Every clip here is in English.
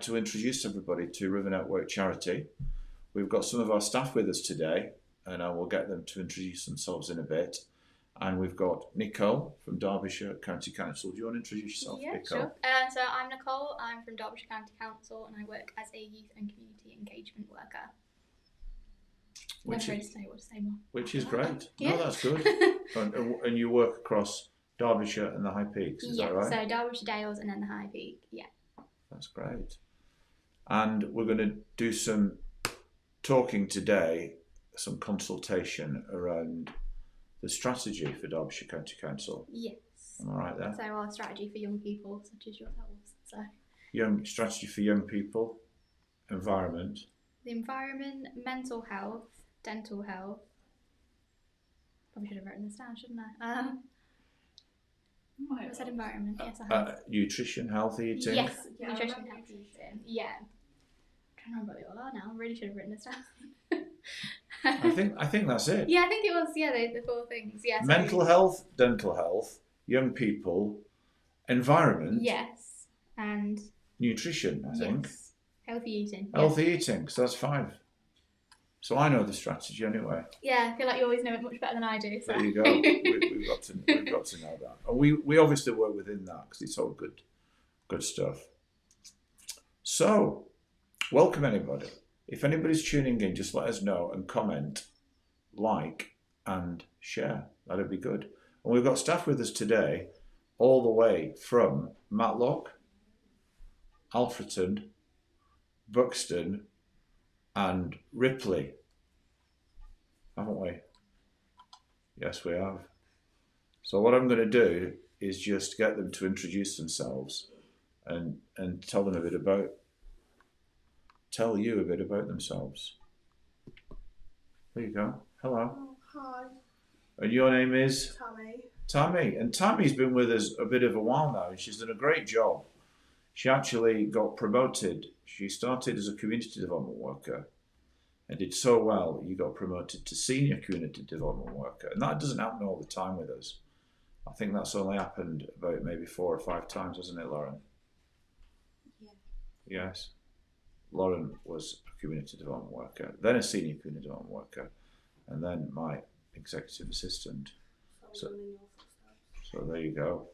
like to introduce everybody to River Network Charity. We've got some of our staff with us today, and I will get them to introduce themselves in a bit. And we've got Nicole from Derbyshire County Council. Do you want to introduce yourself, Yeah, Nicole? sure. So I'm Nicole. I'm from Derbyshire County Council, and I work as a youth and community engagement worker. Which is great. Yeah. No, that's good. and you work across Derbyshire and the High Peaks, is that right? So Derbyshire Dales and then the High Peak, yeah. That's great. And we're going to do some talking today, some consultation around the strategy for Derbyshire County Council. Yes. Am I right there? So our strategy for young people, such as yourselves. So strategy for young people, environment. The environment, mental health, dental health. Probably should have written this down, shouldn't I? I said environment. Yes, I have. Nutrition, healthy eating. Yes, nutrition, healthy eating. Yeah. I'm trying to remember what they all are now. I really should have written this down. I think that's it. Yeah, I think it was. Yeah, the 4 things. Yeah. Mental health, dental health, young people, environment. Yes, and nutrition. I think. Healthy eating. Healthy eating. So that's 5. So I know the strategy anyway. Yeah, I feel like you always know it much better than I do. So. There you go. we've got to know that, and we obviously work within that because it's all good stuff. So, welcome anybody. If anybody's tuning in, just let us know and comment, like, and share. That'd be good. And we've got staff with us today, all the way from Matlock, Alfreton, Buxton, and Ripley, haven't we? Yes, we have. So what I'm going to do is just get them to introduce themselves and tell you a bit about themselves. There you go. Hello. Oh, hi. And your name is? Tammy. Tammy. And Tammy's been with us a bit of a while now, and she's done a great job. She actually got promoted. She started as a community development worker and did so well, you got promoted to senior community development worker. And that doesn't happen all the time with us. I think that's only happened about maybe 4 or 5 times, hasn't it, Lauren? Yeah. Yes. Lauren was a community development worker, then a senior community development worker, and then my executive assistant. So there you go.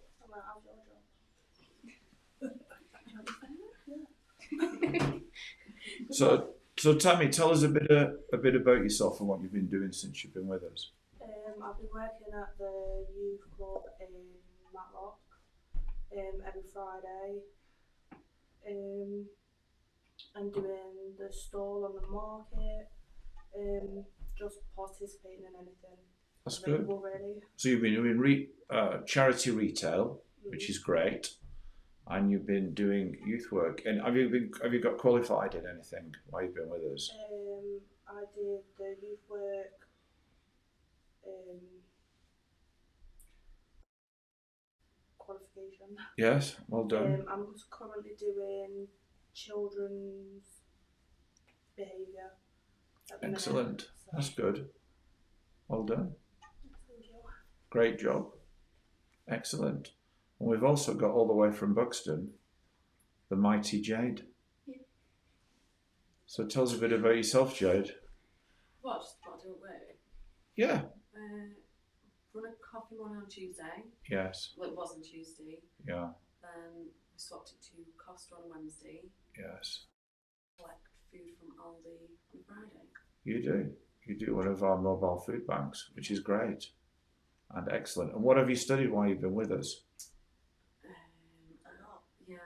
So Tammy, tell us a bit about yourself and what you've been doing since you've been with us. I've been working at the youth club in Matlock every Friday, and doing the stall on the market, just participating in anything. That's good. Really. So you've been doing charity retail, which is great. And you've been doing youth work. And have you got qualified in anything while you've been with us? I did the youth work. Qualification. Yes, well done. I'm currently doing children's behaviour. Excellent. Minute, so. That's good. Well done. Thank you. Great job. Excellent. And we've also got all the way from Buxton, the mighty Jade. Yeah. So tell us a bit about yourself, Jade. What I do at work? Yeah. Run a coffee morning on Tuesday. Yes. Well, it was on Tuesday. Yeah. Then we swapped it to Costa on Wednesday. Yes. Collect food from Aldi on Friday. You do. You do one of our mobile food banks, which is great and excellent. And what have you studied while you've been with us? A lot, yeah.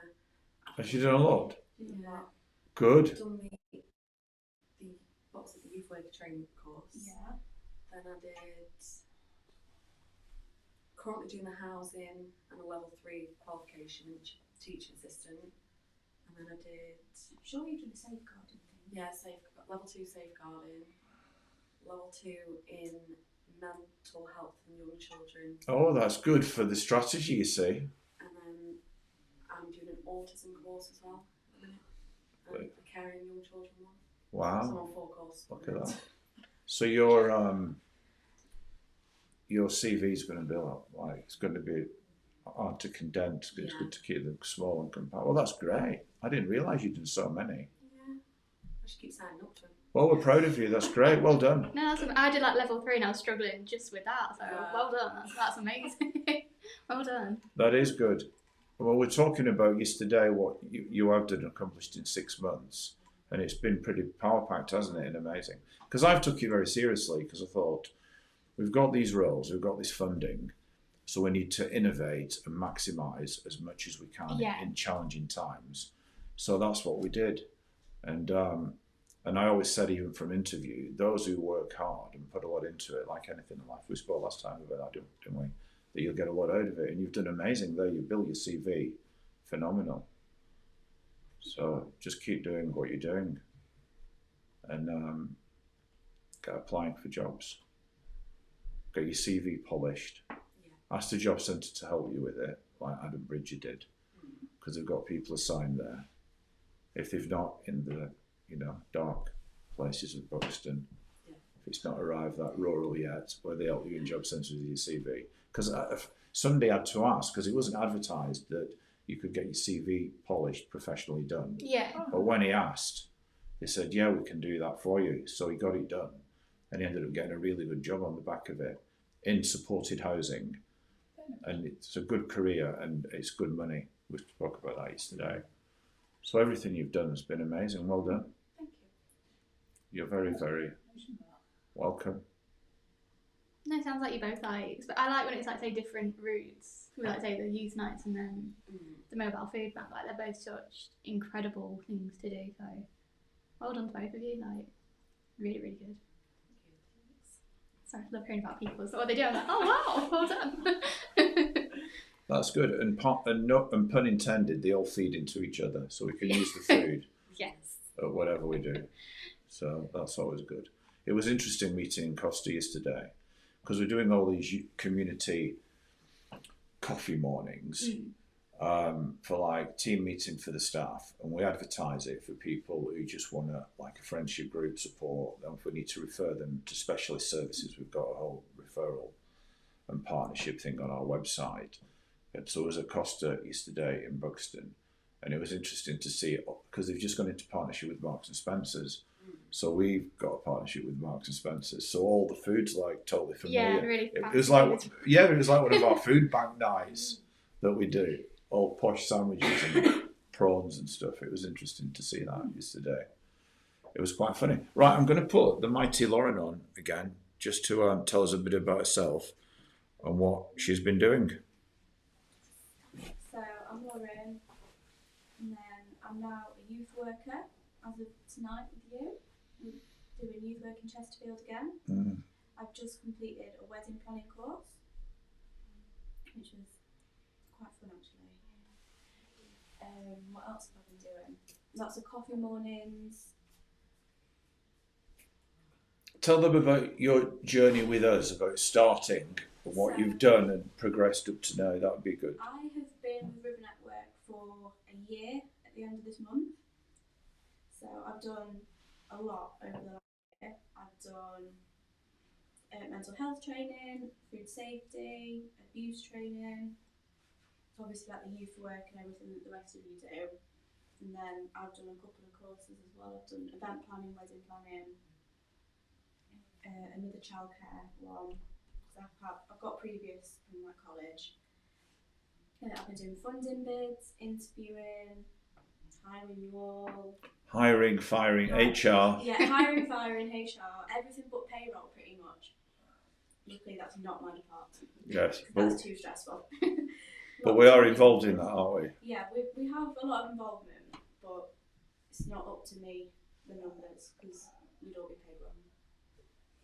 Have you done a lot? Yeah. Good. I've done the youth worker training course. Yeah. Then I did currently doing the housing and a level 3 qualification in teaching assistant. And then I did. I'm sure you did the safeguarding thing. Yeah, level 2 safeguarding, level 2 in mental health and young children. Oh, that's good for the strategy, you see. And then I'm doing an autism course as well at the minute. And a caring young children one. Wow. So I'm on 4 courses. Look at that. So your CV is going to be it's going to be hard to condense. It's good to keep them small and compact. Well, that's great. I didn't realise you'd done so many. Yeah. I just keep signing up to them. Well, we're proud of you. That's great. Well done. No, I did like level 3 and I was struggling just with that. So well done. That's amazing. Well done. That is good. Well, we're talking about yesterday what you have done and accomplished in 6 months, and it's been pretty power packed, hasn't it? And amazing. Because I've took you very seriously because I thought we've got these roles, we've got this funding, so we need to innovate and maximise as much as we can in challenging times. So that's what we did, and I always said, even from interview, those who work hard and put a lot into it, like anything in life, we spoke last time about that, didn't we? That you'll get a lot out of it, and you've done amazing there. You built your CV, phenomenal. So just keep doing what you're doing, and get applying for jobs. Get your CV polished. Yeah. Ask the job centre to help you with it, like Adam Bridger did, because they've got people assigned there. If they've not in the dark places of Buxton, if it's not arrived that rural yet, where they help you in job centres with your CV. Because somebody had to ask, because it wasn't advertised that you could get your CV polished, professionally done. Yeah. But when he asked, they said, yeah, we can do that for you. So he got it done. And he ended up getting a really good job on the back of it in supported housing. And it's a good career and it's good money. We spoke about that yesterday. So everything you've done has been amazing. Well done. Thank you. You're very, very welcome. No, it sounds like you both like. But I like when it's like, say, different routes. We like, say, the youth nights and then the mobile food bank. Like, they're both such incredible things to do. So, well done to both of you. Like, really, really good. Sorry, I love hearing about people. So what they do, I'm like, oh wow, well done. That's good. And pun intended, they all feed into each other, so we can use the food. Yes. At whatever we do. So that's always good. It was interesting meeting in Costa yesterday, because we're doing all these community coffee mornings for like team meeting for the staff, and we advertise it for people who just want to, like, a friendship group support. And if we need to refer them to specialist services, we've got a whole referral and partnership thing on our website. And so I was at Costa yesterday in Buxton, and it was interesting to see it, because they've just gone into partnership with Marks and Spencer's. So we've got a partnership with Marks and Spencer's. So all the food's like totally familiar. Yeah, really. It was like one of our food bank nights that we do. All posh sandwiches and prawns and stuff. It was interesting to see that yesterday. It was quite funny. Right, I'm going to put the mighty Lauren on again, just to tell us a bit about herself and what she's been doing. So I'm Lauren, and then I'm now a youth worker as of tonight with you. I'm doing youth work in Chesterfield again. I've just completed a wedding planning course, which was quite fun actually. What else have I been doing? Lots of coffee mornings. Tell them about your journey with us, about starting and what you've done and progressed up to now. That would be good. I have been with River Network for a year at the end of this month. So I've done a lot over the last year. I've done mental health training, food safety, abuse training, obviously like the youth work and everything that the rest of you do. And then I've done a couple of courses as well. I've done event planning, wedding planning, another childcare one. I've got previous from my college. I've been doing funding bids, interviewing, hiring you all. Hiring, firing, HR. Yeah, hiring, firing, HR, everything but payroll pretty much. Luckily that's not my department. Yes. That's too stressful. But we are involved in that, aren't we? Yeah, we have a lot of involvement, but it's not up to me, the numbers, because we don't be paid wrong.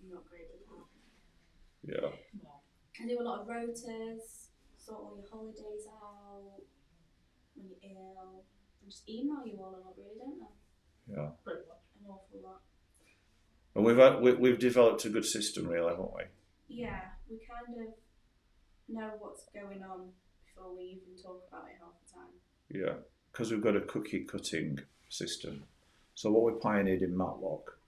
I'm not great with that. Yeah. I do a lot of rotas, sort all your holidays out, when you're ill, and just email you all a lot, really, don't I? Yeah. An awful lot. And we've developed a good system, really, haven't we? Yeah, we kind of know what's going on before we even talk about it half the time. Yeah, because we've got a cookie cutting system. So what we pioneered in Matlock,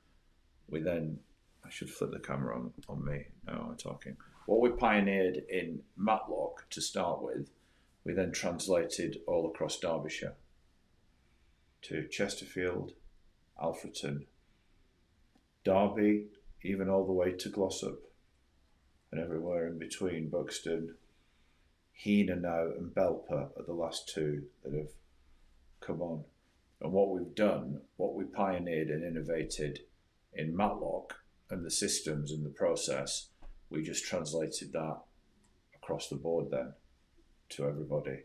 we then, I should flip the camera on me now I'm talking. What we pioneered in Matlock to start with, we then translated all across Derbyshire. to Chesterfield, Alfreton, Derby, even all the way to Glossop, and everywhere in between. Buxton, Heanor now, and Belper are the last two that have come on. And what we've done, what we pioneered and innovated in Matlock and the systems and the process, we just translated that across the board then to everybody.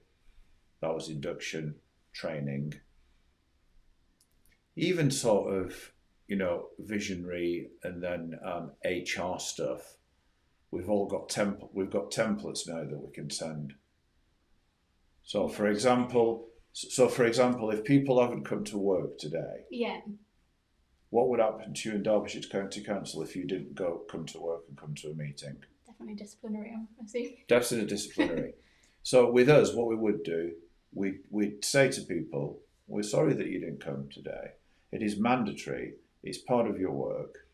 That was induction, training, even sort of, visionary, and then HR stuff. We've got templates now that we can send. So for example, if people haven't come to work today, Yeah. what would happen to you in Derbyshire County Council if you didn't come to work and come to a meeting? Definitely disciplinary, I'm assuming. Definitely disciplinary. So with us, what we would do, we'd say to people, we're sorry that you didn't come today. It is mandatory. It's part of your work.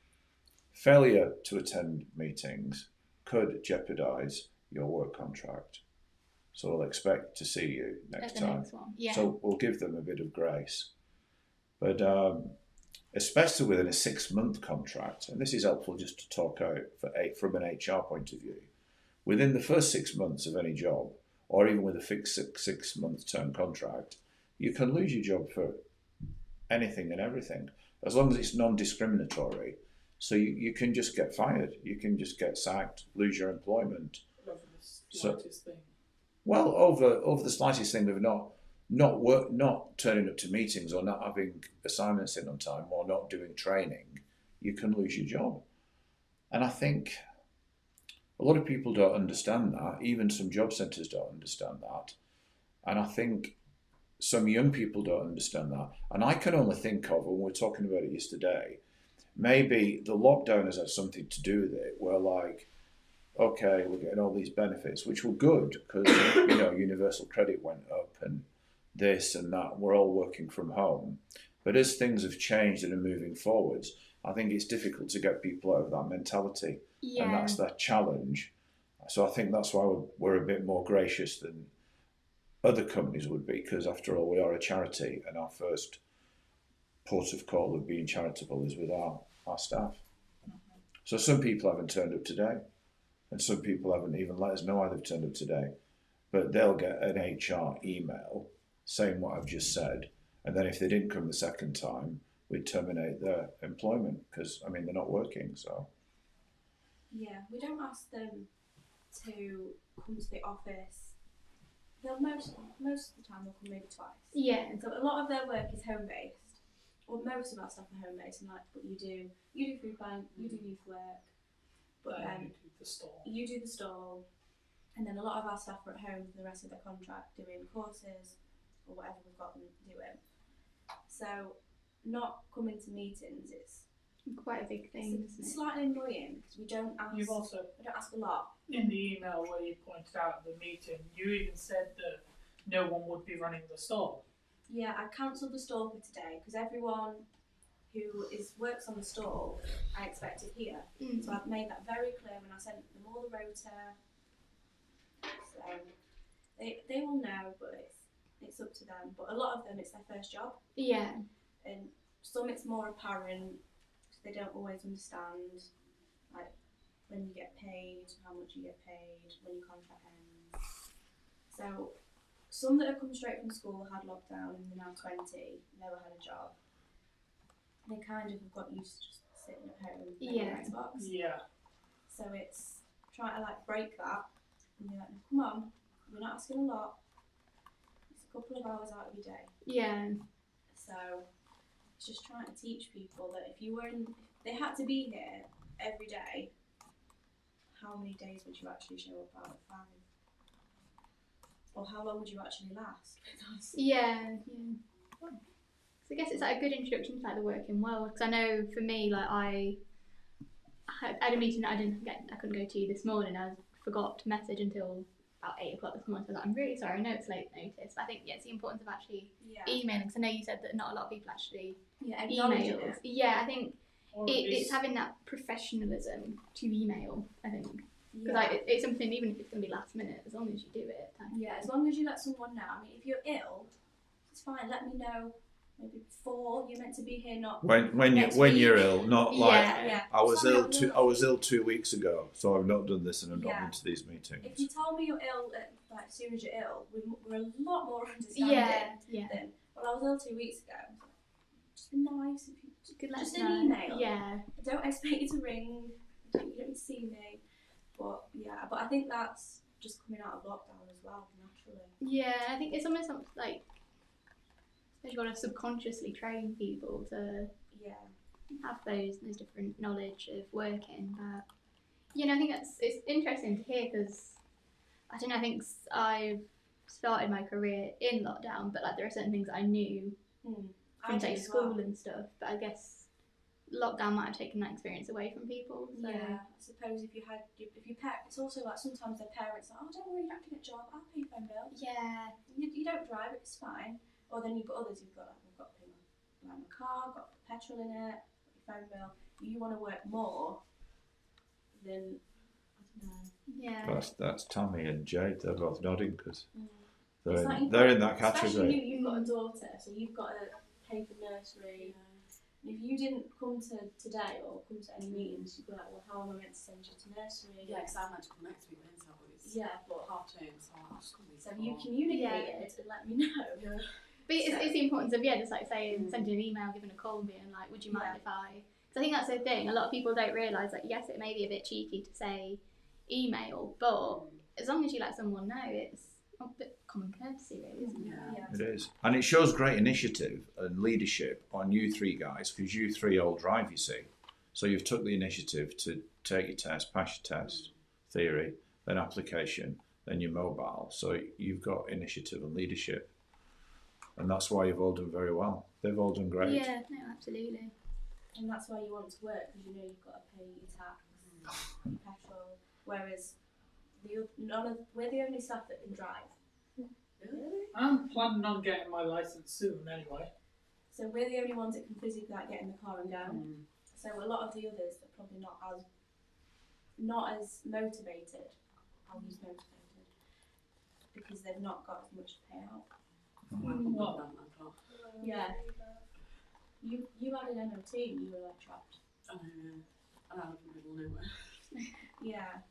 Failure to attend meetings could jeopardise your work contract. So we'll expect to see you next time. Next one. Yeah. So we'll give them a bit of grace. But especially within a 6-month contract, and this is helpful just to talk out from an HR point of view, within the first 6 months of any job, or even with a fixed 6-month term contract, you can lose your job for anything and everything, as long as it's non-discriminatory. So you can just get fired, you can just get sacked, lose your employment. Over the slightest thing. Well, over the slightest thing of not turning up to meetings, or not having assignments in on time, or not doing training, you can lose your job. And I think a lot of people don't understand that. Even some job centres don't understand that. And I think some young people don't understand that. And I can only think of, when we were talking about it yesterday, maybe the lockdown has had something to do with it. We're like, okay, we're getting all these benefits, which were good because, universal credit went up and this and that. We're all working from home. But as things have changed and are moving forwards, I think it's difficult to get people out of that mentality. Yeah. And that's that challenge. So I think that's why we're a bit more gracious than other companies would be, because after all, we are a charity, and our first port of call of being charitable is with our staff. So some people haven't turned up today, and some people haven't even let us know why they've turned up today, but they'll get an HR email saying what I've just said, and then if they didn't come the second time, we'd terminate their employment because, they're not working, so. Yeah, we don't ask them to come to the office. They'll most of the time they'll come maybe twice. Yeah. And so a lot of their work is home based. Well, most of our stuff are home based, and but you do food bank, you do youth work, but You do the stall. You do the stall, and then a lot of our staff are at home for the rest of their contract doing courses or whatever we've got them doing. So not coming to meetings, it's quite a big thing, it's isn't it? slightly annoying because we don't ask. You've also, we don't ask a lot. in the email where you pointed out the meeting, you even said that no one would be running the stall. Yeah, I cancelled the stall for today because everyone who works on the stall, I expected here. Mm. So I've made that very clear when I sent them all the rota. So they will know, but it's up to them. But a lot of them, it's their first job, Yeah. and some it's more apparent because they don't always understand, like when you get paid, how much you get paid, when your contract ends. So some that have come straight from school had lockdown and they're now 20, never had a job. They kind of have got used to just sitting at home playing Yeah. Xbox. Yeah. So it's trying to break that and be like, no, come on, we're not asking a lot. It's a couple of hours out of your day. Yeah. So it's just trying to teach people that if they had to be here every day, how many days would you actually show up out of 5? Or how long would you actually last? Yeah. So I guess it's a good introduction to the working world, because I know for me, I had a meeting that I couldn't go to this morning. I forgot to message until about 8 o'clock this morning. So I was like, I'm really sorry. I know it's late notice, but I think it's the importance of actually emailing. Because I know you said that not a lot of people actually email. Yeah, I think it's having that professionalism to email. I think. Because it's something, even if it's going to be last minute, as long as you do it. Yeah, as long as you let someone know. If you're ill, it's fine. Let me know maybe 4. You're meant to be here, not When next you're week. ill, not like Yeah. I was Sorry, ill I'm two ill. I was ill 2 weeks ago, so I've not done this and I've not Yeah. been to these meetings. If you told me you're ill, like as soon as you're ill, we're a lot more understanding Yeah. than. Well, I was ill 2 weeks ago. Just be nice if you Could let just us an know. email. Yeah. I don't expect you to ring. You don't need to see me. But yeah, but I think that's just coming out of lockdown as well, naturally. Yeah, I think it's almost like you've got to subconsciously train people to Yeah. have those different knowledge of working. But I think it's interesting to hear because I don't know. I think I've started my career in lockdown, but like there are certain things I knew I from did say as school well. and stuff. But I guess lockdown might have taken that experience away from people. So. Yeah, I suppose if you it's also like sometimes their parents are like, oh, don't worry, you don't have to get a job, I'll pay your phone bill. Yeah. You don't drive, it's fine. Or then you've got others who've got like, I've got to pay my car, got petrol in it, got your phone bill. You want to work more, then I don't know. Yeah. That's Tammy and Jade. They're both nodding because It's like they're in that Especially category. you've got a daughter, so you've got to pay for nursery. And if you didn't come to today or come to any meetings, you'd be like, well, how am I meant to send you to nursery? Yeah, because I'm meant to come next week then, so it's But half term, so I'll just come week so you before. communicated and let me know. But it's the importance of just like saying, sending an email, giving a call, and being like, would you mind if I? Because I think that's the thing. A lot of people don't realise that yes, it may be a bit cheeky to say email, but as long as you let someone know, it's a bit common courtesy, really, isn't it? Yeah. It is, and it shows great initiative and leadership on you three guys because you three all drive. You see, so you've took the initiative to take your test, pass your test, theory, then application, then your mobile. So you've got initiative and leadership. And that's why you've all done very well. They've all done great. Yeah, no, absolutely. And that's why you want to work, because you know you've got to pay your tax, your petrol. Whereas we're the only staff that can drive. Really? I'm planning on getting my license soon anyway. So we're the only ones that can physically get in the car and go. So a lot of the others are probably not as motivated. I'll use motivated because they've not got as much to pay out. Well, Yeah. You had an MOT and you were like trapped. I know. I live in the middle of nowhere. Yeah.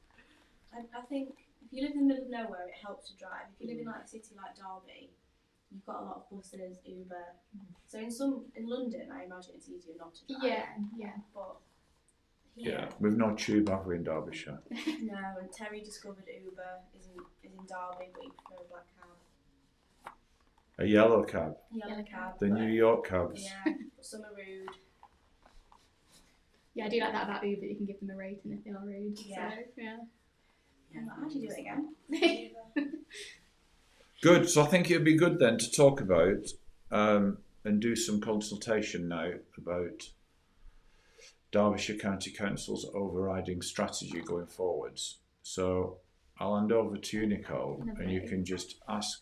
I think if you live in the middle of nowhere, it helps to drive. If you live in like a city like Derby, you've got a lot of buses, Uber. So in London, I imagine it's easier not to drive. Yeah. But Yeah, here, we've no tube, have we, in Derbyshire? no. And Terry discovered Uber is in Derby, but he preferred a black cab, A yellow cab, yellow cab. the New York cabs. Yeah, but some are rude. Yeah, I do like that about Uber. You can give them a rating if they are rude. Yeah. So, yeah. I'm like, how'd you do it again? Good. So I think it'd be good then to talk about and do some consultation now about Derbyshire County Council's overriding strategy going forwards. So I'll hand over to you, Nicole, and you can just ask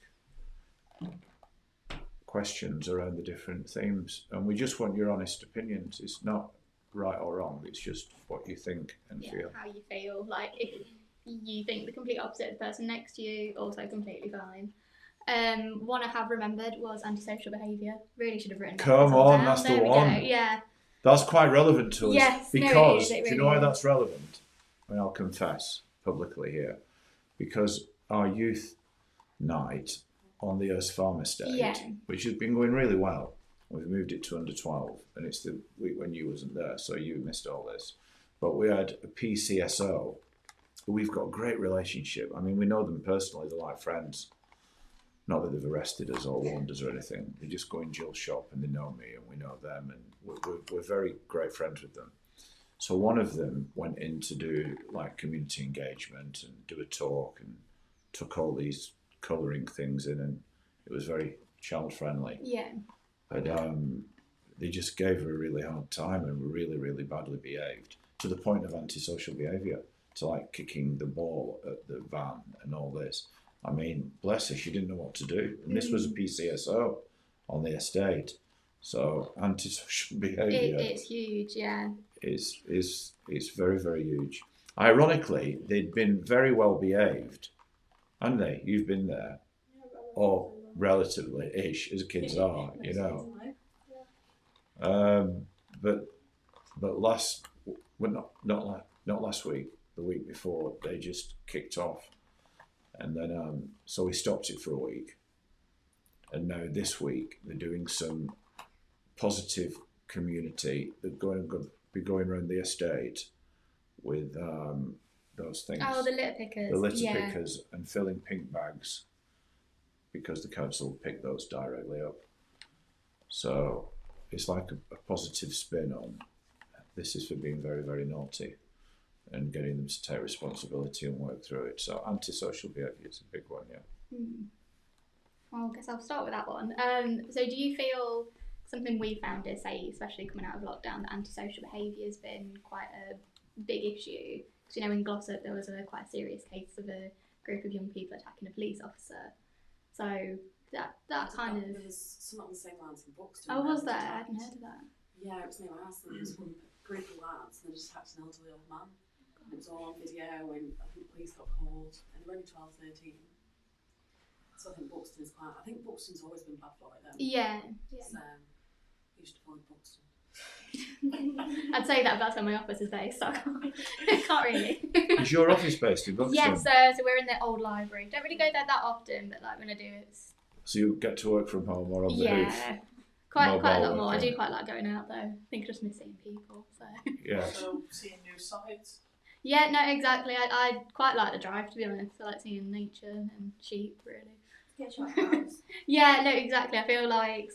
questions around the different themes. And we just want your honest opinions. It's not right or wrong. It's just what you think and feel. How you feel. Like if you think the complete opposite of the person next to you, also completely fine. One I have remembered was antisocial behaviour. Really should have written Come that down. on, that's the There we one. go. Yeah. That's quite relevant to us. Yes, no, it because is, it do you really know why is. that's relevant? I mean, I'll confess publicly here. Because our youth night on the Earth Farm estate, Yeah. which has been going really well. We've moved it to under 12, and it's the week when you wasn't there, so you missed all this. But we had a PCSO, who we've got a great relationship. I mean, we know them personally, they're like friends. Not that they've arrested us or warned us or anything. They just go in Jill's shop and they know me and we know them, and we're very great friends with them. So one of them went in to do like community engagement and do a talk and took all these colouring things in, and it was very child friendly. Yeah. But they just gave her a really hard time and were really, really badly behaved to the point of antisocial behaviour, to like kicking the ball at the van and all this. I mean, bless her, she didn't know what to do. And this was a PCSO on the estate. So antisocial behaviour It's huge, yeah. is very, very huge. Ironically, they'd been very well behaved, hadn't they? You've been there. Or relatively-ish, as kids are, you know. But not last week. The week before, they just kicked off, and then so we stopped it for a week, and now this week they're doing some positive community. They're going to be going around the estate with those things. Oh, the litter pickers. The litter pickers, and filling pink bags, because the council picked those directly up. So it's like a positive spin on this is for being very, very naughty, and getting them to take responsibility and work through it. So antisocial behaviour is a big one, yeah. Well, I guess I'll start with that one. So do you feel something we found is, say, especially coming out of lockdown, that antisocial behaviour has been quite a big issue? Because, you know, in Glossop there was a quite serious case of a group of young people attacking a police officer. So that kind of... There was some on the same lines in Buxton. Oh, was there? I hadn't heard of that. Yeah, it was near my house. There was one group of lads and they just attacked an elderly old man. And it was all on video when I think the police got called, and they were only 12, 13. So I think Buxton's always been bad for it then. Yeah. So you should avoid Buxton. I'd say that about where my office is based, so I can't really. Is your office based in Buxton? Yes, so we're in the old library. Don't really go there that often, but like when I do, it's... So you get to work from home or on the hoof? Quite a lot Mobile more. I working. do quite like going out though. I think I just miss seeing people. So. Yeah. So seeing new sights. Yeah, no, exactly. I quite like the drive, to be honest. I like seeing nature and sheep, really. Get you out of the house. Yeah, no, exactly. I feel like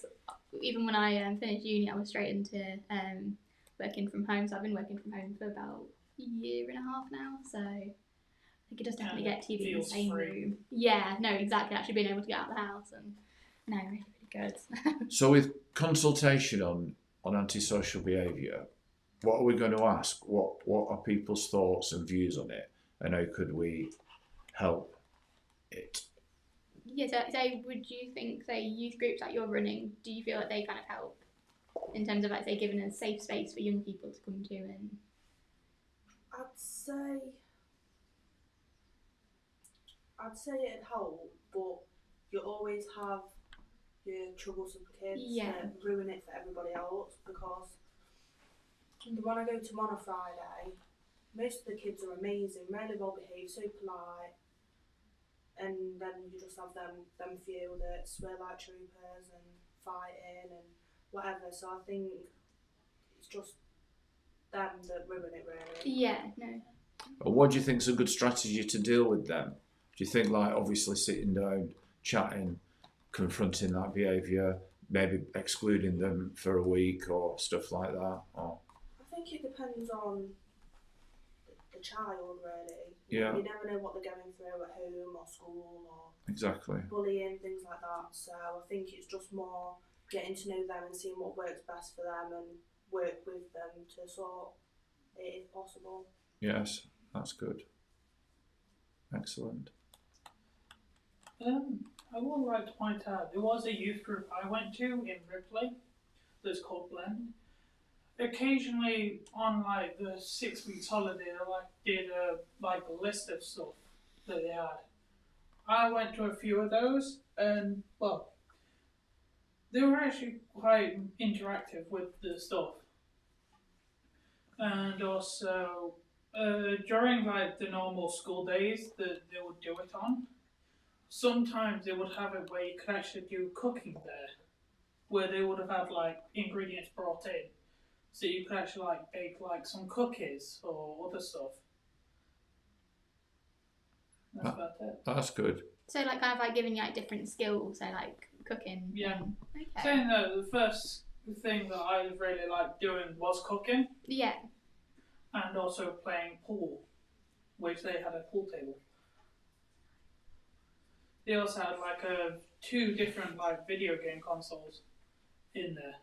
even when I finished uni, I was straight into working from home. So I've been working from home for about a year and a half now. So I think it does definitely get to you being in the feels same free. room. Yeah, no, exactly. Actually being able to get out of the house and no, really, really good. So with consultation on antisocial behaviour, what are we going to ask? What are people's thoughts and views on it, and how could we help it? Yeah, so would you think, say, youth groups that you're running, do you feel like they kind of help in terms of, like, say, giving a safe space for young people to come to? And I'd say it'd help, but you always have your troublesome kids that ruin it for everybody else, because when I go to one on a Friday, most of the kids are amazing, really well behaved, so polite, and then you just have them few that swear like troopers and fighting and whatever. So I think it's just them that ruin it, really. yeah, no. What do you think is a good strategy to deal with them? Do you think, like, obviously sitting down, chatting, confronting that behaviour, maybe excluding them for a week or stuff like that? Or I think it depends on the child, really. Yeah. You never know what they're going through at home or school or exactly. bullying, things like that. So I think it's just more getting to know them and seeing what works best for them and work with them to sort it if possible. Yes, that's good. Excellent. I would like to point out, there was a youth group I went to in Ripley that's called Blend. Occasionally on like the 6 weeks holiday, they did a list of stuff that they had. I went to a few of those, and well, they were actually quite interactive with the stuff. And also during like the normal school days that they would do it on, sometimes they would have it where you could actually do cooking there, where they would have had like ingredients brought in. So you could actually like bake like some cookies or other stuff. That's about it. That's good. So, like, kind of like giving you like different skills, so like cooking. Yeah. Okay. Saying that the first thing that I really liked doing was cooking, Yeah. and also playing pool, which they had a pool table. They also had like two different like video game consoles in there.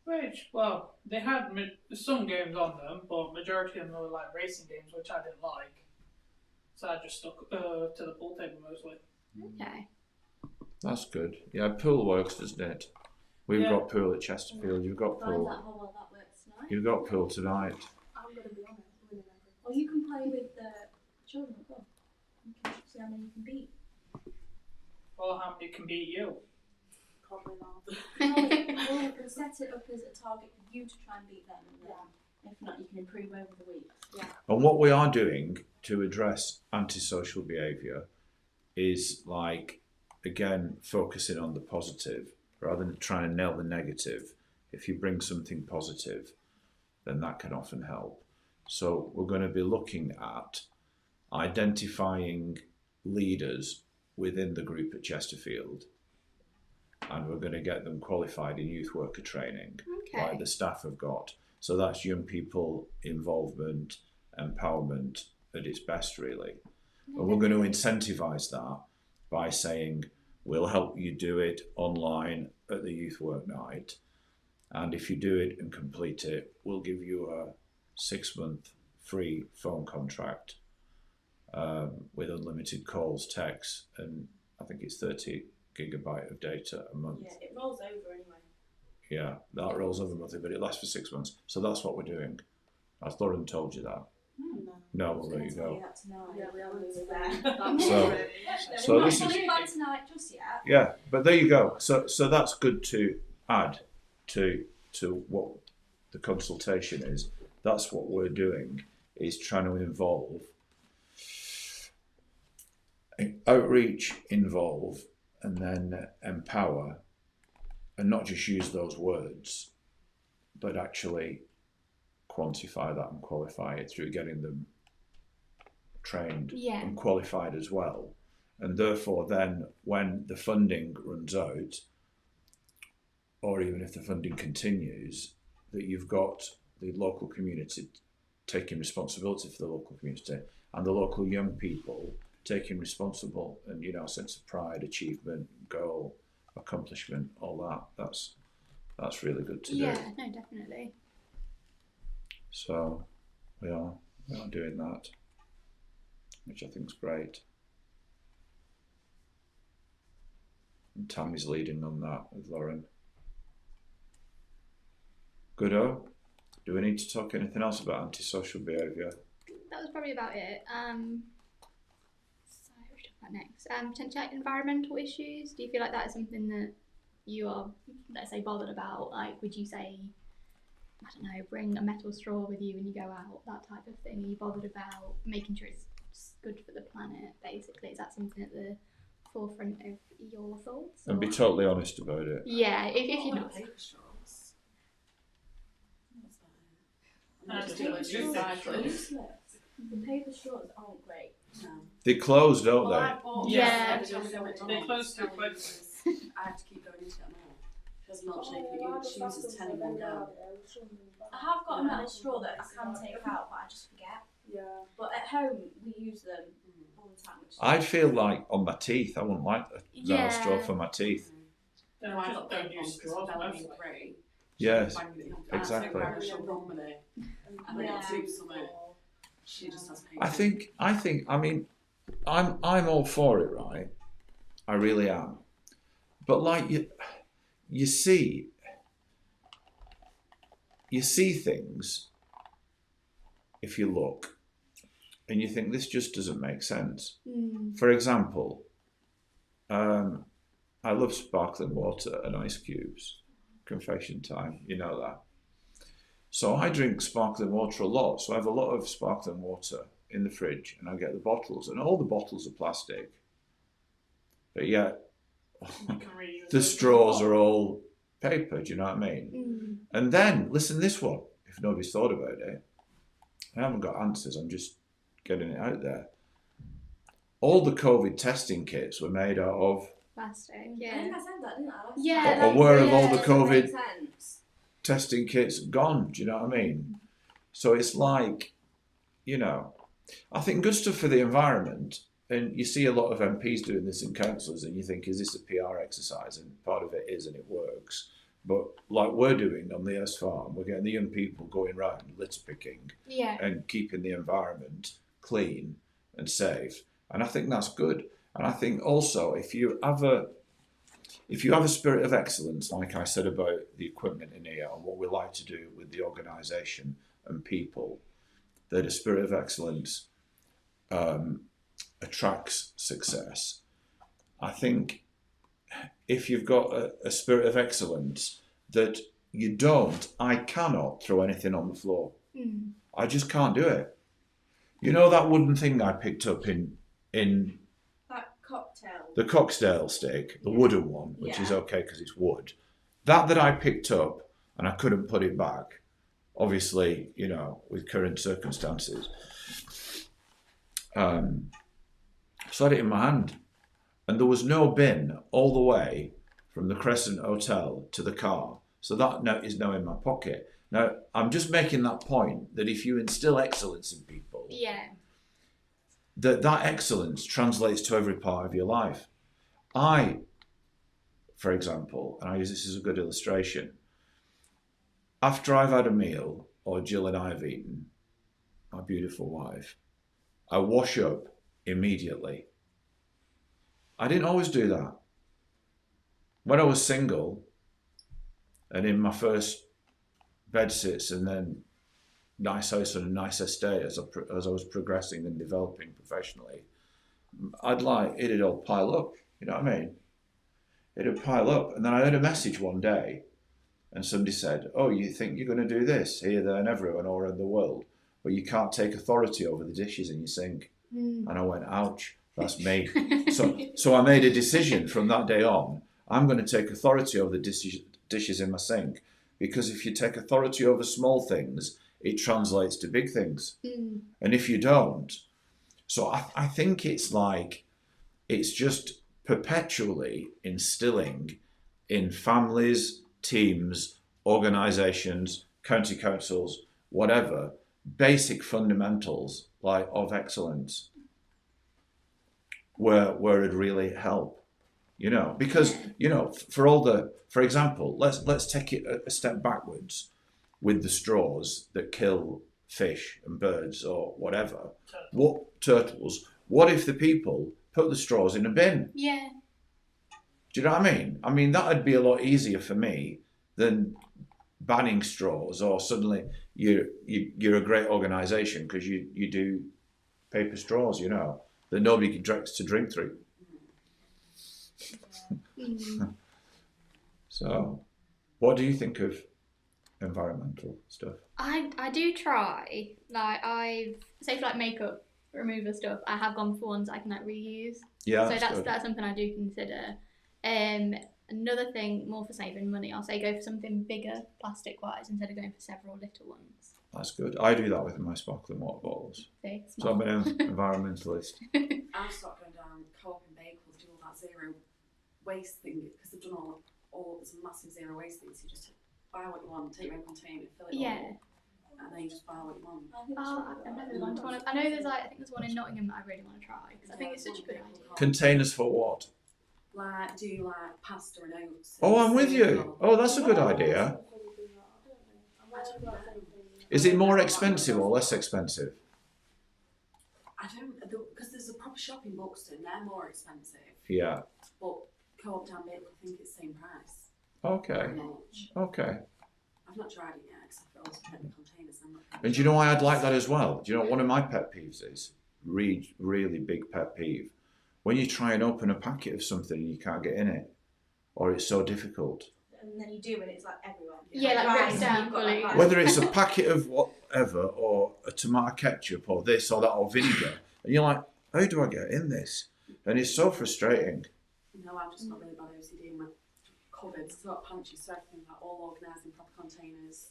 Which, well, they had some games on them, but majority of them were like racing games, which I didn't like. So I just stuck to the pool table mostly. Okay. That's good. Yeah, pool works, doesn't it? We've Yeah. got pool at Chesterfield. You've got Find pool. out how well that works tonight. You've got pool tonight. I'm going to be on it, winning everything. Or you can play with the children as well. You can see how many you can beat. Well, how many can beat you? Probably not. Well, we'll set it up as a target for you to try and beat them, and then if not, you can improve over the weeks. Yeah. And what we are doing to address antisocial behaviour is like, again, focusing on the positive rather than trying to nail the negative. If you bring something positive, then that can often help. So we're going to be looking at identifying leaders within the group at Chesterfield, and we're going to get them qualified in youth worker training, like the staff have got. So that's young people involvement, empowerment at its best, really. And we're going to incentivise that by saying, we'll help you do it online at the youth work night. And if you do it and complete it, we'll give you a 6-month free phone contract with unlimited calls, texts, and I think it's 30 gigabyte of data a month. Yeah, it rolls over anyway. Yeah, that rolls over monthly, but it lasts for 6 months. So that's what we're doing. Has Lauren told you that? No, well, there you go. Yeah, we haven't moved So we're this not is, fully planned tonight just yet. yeah, but there you go. So that's good to add to what the consultation is. That's what we're doing, is trying to involve, outreach, involve, and then empower, and not just use those words, but actually quantify that and qualify it through getting them trained and qualified as well. And therefore then when the funding runs out, or even if the funding continues, that you've got the local community taking responsibility for the local community, and the local young people taking responsible, and a sense of pride, achievement, goal, accomplishment, all that. That's really good to do. Yeah, no, definitely. So we are doing that, which I think is great. And Tammy's leading on that with Lauren. Goodo. Do we need to talk anything else about antisocial behaviour? That was probably about it. So what should we talk about next? Potential environmental issues. Do you feel like that is something that you are, let's say, bothered about? Like, would you say, I don't know, bring a metal straw with you when you go out, that type of thing? Are you bothered about making sure it's good for the planet, basically? Is that something at the forefront of your thoughts? And be totally honest about it. Yeah, if you're not. Paper straws. The paper straws aren't great. No. They close, don't Well, they? I bought Yeah. They close too quick. I have to keep going into it more. Because milkshake, you choose as 10 in one go. I have got a metal straw that I can take out, but I just forget. Yeah. But at home, we use them all the time. Which I feel like on my teeth, I wouldn't like a metal straw for my teeth. Don't, No, I just got don't paper use ones because straws. Bella mostly. being great. Yes, Exactly. exactly. She'll run with it. And then it'll do something. She just has paper. I think. I mean, I'm all for it, right? I really am. But like you see things, if you look, and you think this just doesn't make sense. For example, I love sparkling water and ice cubes. Confession time, you know that. So I drink sparkling water a lot. So I have a lot of sparkling water in the fridge, and I get the bottles, and all the bottles are plastic. But yet, the straws are all paper. Do you know what I mean? And then listen to this one. If nobody's thought about it, I haven't got answers. I'm just getting it out there. All the COVID testing kits were made out of Plastic, I yeah. think I said that, didn't I? Yeah, aware of all the That COVID makes sense. testing kits gone. Do you know what I mean? So it's like, I think good stuff for the environment. And you see a lot of MPs doing this in councils, and you think, is this a PR exercise? And part of it is, and it works. But like we're doing on the Earth Farm, we're getting the young people going around litter picking and keeping the environment clean and safe. And I think that's good. And I think also if you have a spirit of excellence, like I said about the equipment in here and what we like to do with the organisation and people, that a spirit of excellence attracts success. I think if you've got a spirit of excellence, that I cannot throw anything on the floor. I just can't do it. You know that wooden thing I picked up in That cocktail. the cocktail stick, the wooden one, which is okay because it's wood. That I picked up and I couldn't put it back. Obviously, you know, with current circumstances. So I had it in my hand, and there was no bin all the way from the Crescent Hotel to the car. So that note is now in my pocket. Now, I'm just making that point that if you instill excellence in people, that excellence translates to every part of your life. I, for example, and I use this as a good illustration, after I've had a meal, or Jill and I have eaten, my beautiful wife, I wash up immediately. I didn't always do that. When I was single, and in my first bed sits and then nice house and a nice estate as I was progressing and developing professionally, it'd all pile up, you know what I mean? It'd pile up. And then I heard a message one day and somebody said, oh, you think you're going to do this here, there and everywhere and all around the world, but you can't take authority over the dishes in your sink. And I went, ouch, that's me. So I made a decision from that day on, I'm going to take authority over the dishes in my sink, because if you take authority over small things, it translates to big things. And if you don't, so I think it's just perpetually instilling in families, teams, organisations, county councils, whatever, basic fundamentals of excellence, where it'd really help, you know, because, you know, for example, let's take it a step backwards with the straws that kill fish and birds or whatever. Turtles. What if the people put the straws in a bin? Yeah. Do you know what I mean? I mean, that'd be a lot easier for me than banning straws, or suddenly you're a great organisation because you do paper straws, you know, that nobody gets to drink through. So, what do you think of environmental stuff? I do try. Say for like makeup remover stuff, I have gone for ones I can like reuse. Yeah. So that's something I do consider. Another thing, more for saving money, I'll say go for something bigger plastic wise instead of going for several little ones. That's good. I do that with my sparkling water bottles. See, so I'm an environmentalist. I've started going down Co-op and Bakewell to do all that zero waste thing, because they've done all this massive zero waste things. You just buy what you want, take your own container, fill it all, and then you just buy what you want. I've never gone to one. I know I think there's one in Nottingham that I really want to try, because I think it's such a good idea. Containers for what? Do pasta and oats. Oh, I'm with you. Oh, that's a good idea. Is it more expensive or less expensive? I don't, because there's a proper shop in Buxton, they're more expensive. Yeah. But Co-op down Bakewell, I think it's the same price. Okay. Okay. I've not tried it yet, because I've always put the containers. And do you know why I'd like that as well? Do you know what one of my pet peeves is? Really big pet peeve. When you try and open a packet of something and you can't get in it, or it's so difficult. And then you do, and it's like everywhere. Yeah, like breaks down fully. Whether it's a packet of whatever, or a tomato ketchup, or this or that, or vinegar, and you're like, how do I get in this? And it's so frustrating. No, I'm just not really bad at OCD in my cupboards. It's got pantries, so everything's like all organised in proper containers.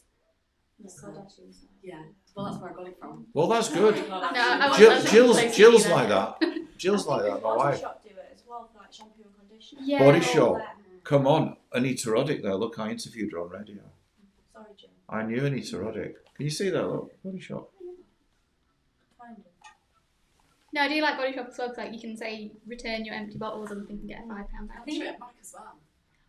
Yeah, well, that's where I got it from. Well, that's good. Jill's like that. Jill's like that, my wife. Shop do it as well for like shampoo and conditioner. Yeah. Body Shop. Come on, Anita Roddick there. Look, I interviewed her on radio. Sorry, Jill. I knew Anita Roddick. Can you see that? Look, Body Shop. Kind of. No, I do like Body Shop as well, because like you can say return your empty bottles and you can get a £5 I voucher. think it back as well.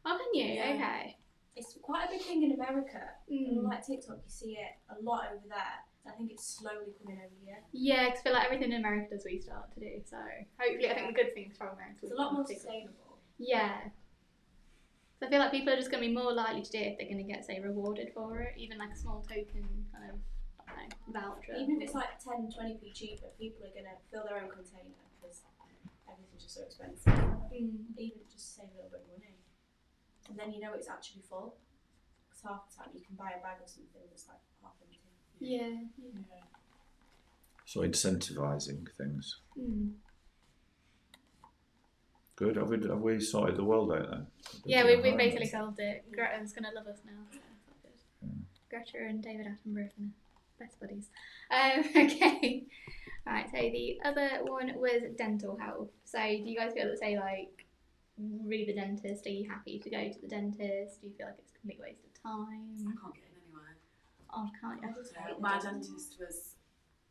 Oh, can you? Yeah. Okay. It's quite a big thing in America. Mm. Like TikTok, you see it a lot over there. I think it's slowly coming over here. Yeah, because I feel like everything in America does we start to do. So hopefully, I think the good things from America. It's a lot more sustainable. Yeah. So I feel like people are just going to be more likely to do it if they're going to get, say, rewarded for it, even like a small token kind of voucher. Even if it's like 10-20p cheaper, people are going to fill their own container because everything's just so expensive. Even just save a little bit of money. and then you know it's actually full. Because half the time you can buy a bag or something that's like half empty. Yeah. Yeah. So incentivising things. Mm. Good. Have we sorted the world out then? Yeah, we basically solved it. Greta's gonna love us now. So that's all good. Greta and David Attenborough are best buddies. Okay. Right. So the other one was dental health. So do you guys feel that, say, like, re the dentist? Are you happy to go to the dentist? Do you feel like it's a complete waste of I time? can't get in anywhere. Oh, can't you? My dentist was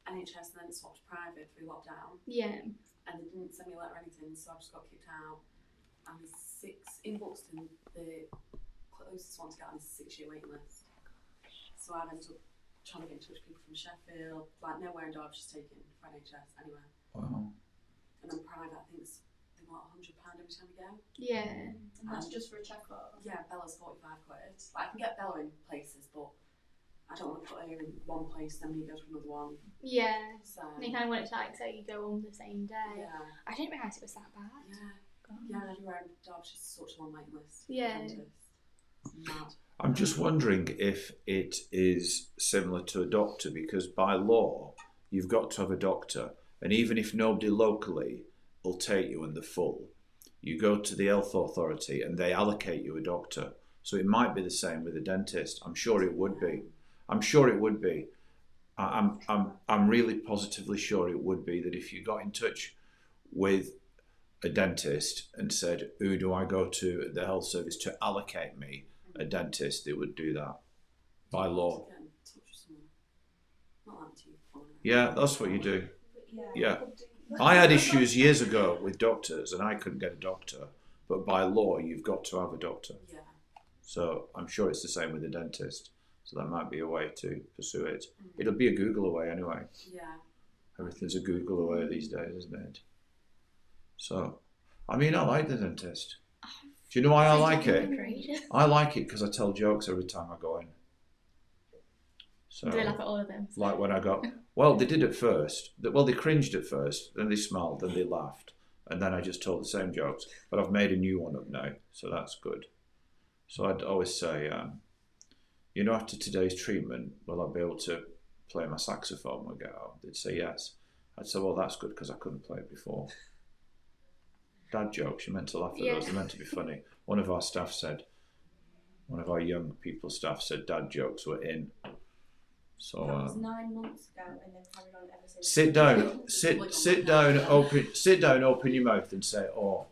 NHS and then swapped private through lockdown, Yeah. and they didn't send me a letter or anything, so I just got kicked out. And there's 6 in Buxton. The closest one to get on is a 6-year waiting list. So I've ended up trying to get in touch with people from Sheffield, like nowhere in Derbyshire's taken for NHS anywhere. Wow. And then private, I think they want £100 every time you go. Yeah. And that's just for a checkup. Yeah, Bella's 45 quid. Like, I can get Bella in places, but I don't want to put her in one place, then we go to another one. Yeah. So And you kind of want it to, like, say you go on the same day. yeah, I didn't realise it was that bad. yeah, everywhere in Derbyshire's such a long waiting list. Yeah. It's mad. I'm just wondering if it is similar to a doctor, because by law you've got to have a doctor, and even if nobody locally will take you in the full, you go to the health authority and they allocate you a doctor. So it might be the same with a dentist. I'm sure it would be. I'm sure it would be. I'm really positively sure it would be, that if you got in touch with a dentist and said, who do I go to at the health service to allocate me a dentist, they would do that by law. Get in touch with someone. Not like teeth pulling out. Yeah, that's what you do. Yeah. Yeah. I had issues years ago with doctors and I couldn't get a doctor, but by law you've got to have a doctor. Yeah. So I'm sure it's the same with a dentist. So that might be a way to pursue it. It'll be a Google away anyway. Yeah. Everything's a Google away these days, isn't it? So, I mean, I like the dentist. Do you know why I like it? I like it because I tell jokes every time I go in. So, Do they laugh at all of them? like when I got, well, they did at first. Well, they cringed at first, then they smiled, then they laughed, and then I just told the same jokes. But I've made a new one up now, so that's good. So I'd always say, you know, after today's treatment, will I be able to play my saxophone when I get home? They'd say yes. I'd say, well, that's good because I couldn't play it before. Dad jokes, you're meant to laugh at those, they're meant to be funny. One of our staff said, one of our young people staff said dad jokes were in. So That was 9 months ago, and they've carried on ever since. sit down, open your mouth and say, oh.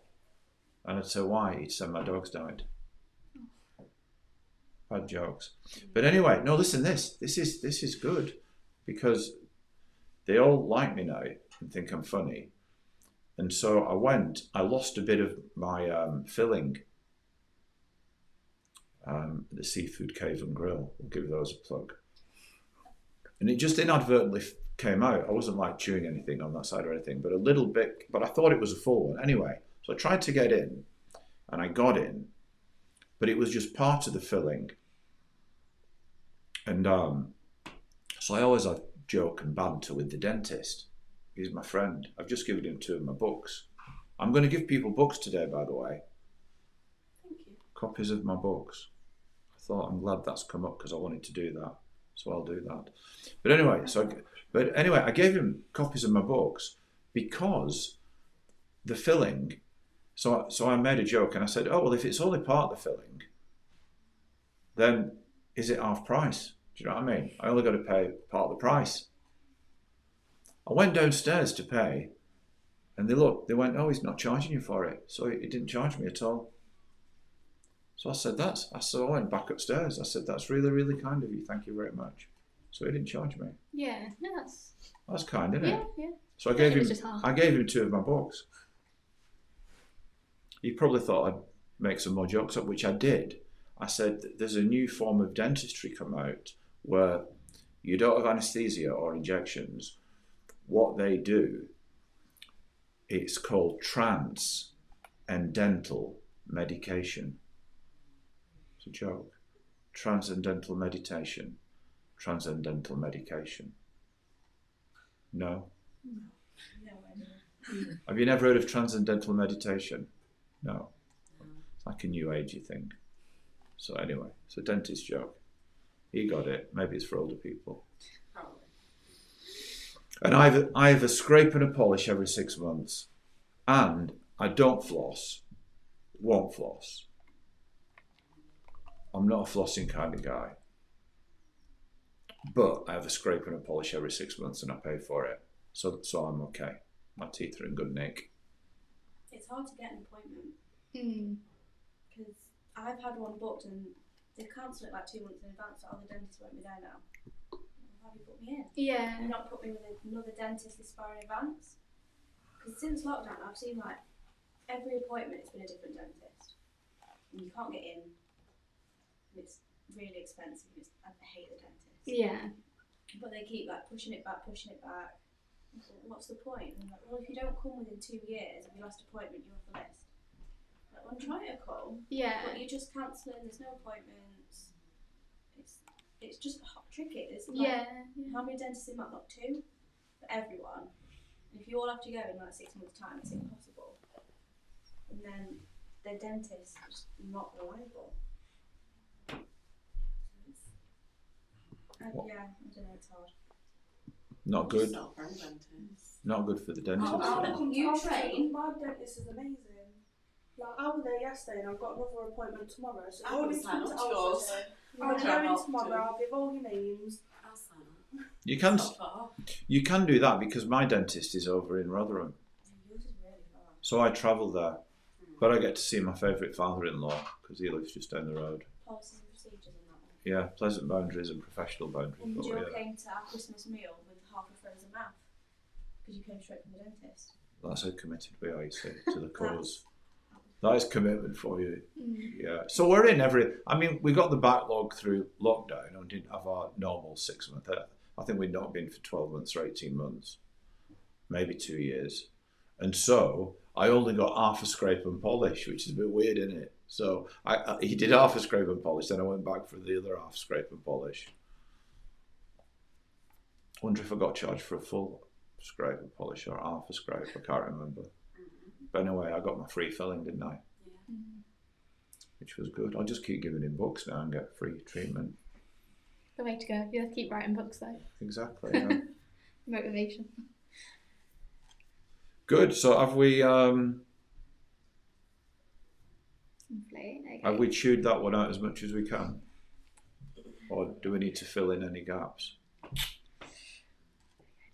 And I'd say, why? He'd say, my dog's died. Bad jokes. But anyway, no, listen, this is good, because they all like me now and think I'm funny. And so I lost a bit of my filling. The Seafood Cave and Grill, we'll give those a plug. And it just inadvertently came out. I wasn't like chewing anything on that side or anything, but a little bit, but I thought it was a full one. Anyway, so I tried to get in, and I got in, but it was just part of the filling. And so I always have joke and banter with the dentist. He's my friend. I've just given him 2 of my books. I'm going to give people books today, by the way. Thank you. Copies of my books. I'm glad that's come up because I wanted to do that. So I'll do that. But anyway, I gave him copies of my books because the filling. So I made a joke and I said, oh, well, if it's only part of the filling, then is it half price? Do you know what I mean? I only got to pay part of the price. I went downstairs to pay, and they went, oh, he's not charging you for it. So he didn't charge me at all. So I said, I went back upstairs. I said, that's really, really kind of you. Thank you very much. So he didn't charge me. Yeah, no, That's kind, isn't it? Yeah. So I gave him 2 of my books. He probably thought I'd make some more jokes up, which I did. I said, there's a new form of dentistry come out where you don't have anaesthesia or injections. What they do, it's called transcendental medication. It's a joke. Transcendental meditation. Transcendental medication. No? Have you never heard of transcendental meditation? No. It's like a new agey thing. So anyway, it's a dentist joke. He got it. Maybe it's for older people. Probably. And I have a scrape and a polish every 6 months, and I don't floss. Won't floss. I'm not a flossing kind of guy. But I have a scrape and a polish every 6 months, and I pay for it. So I'm okay. My teeth are in good nick. It's hard to get an appointment Mm. because I've had one booked and they cancel it like 2 months in advance. So, the dentist won't be there now. Why have you put me in? Yeah. And not put me with another dentist this far in advance? Because since lockdown, I've seen like every appointment it's been a different dentist, and you can't get in. And it's really expensive. I hate the dentist. Yeah. But they keep like pushing it back. I thought, what's the point? And I'm like, well, if you don't come within 2 years of your last appointment, you're off the list. Like, well, I'm trying to come, Yeah. but you're just cancelling. There's no appointments. It's just tricky. It's like, Yeah. how many dentists in that? Not 2 for everyone. And if you all have to go in like 6 months' time, it's impossible. And then the dentist is just not reliable. Yeah, I don't know, it's hard. Not good. Just not for any dentist. Not good for the dentist. You train. My dentist is amazing. Like, I was there yesterday and I've got another appointment tomorrow. So I'm gonna sign up to yours. I'm I'll going help tomorrow. too. I'll give all your names. I'll sign up. You can do that because my dentist is over in Rotherham. Yours is really far. So I travel there. But I get to see my favourite father-in-law because he lives just down the road. Policies and procedures and that one. Yeah, pleasant boundaries and professional boundaries. And but Jill yeah, came to our Christmas meal with half a frozen mouth because you came straight from the dentist. that's how committed we are, you see, to the cause. That is commitment for you. Mm. Yeah. So we're in we got the backlog through lockdown and didn't have our normal 6 month. I think we'd not been for 12 months or 18 months, maybe 2 years. And so I only got half a scrape and polish, which is a bit weird, isn't it? So he did half a scrape and polish, then I went back for the other half scrape and polish. Wonder if I got charged for a full scrape and polish or half a scrape, I can't remember. But anyway, I got my free filling, didn't I? Yeah. Which was good. I'll just keep giving him books now and get free treatment. The way to go. You have to keep writing books though. Exactly. Yeah. Motivation. Good. So have we Lovely. Okay. have we chewed that one out as much as we can, or do we need to fill in any gaps?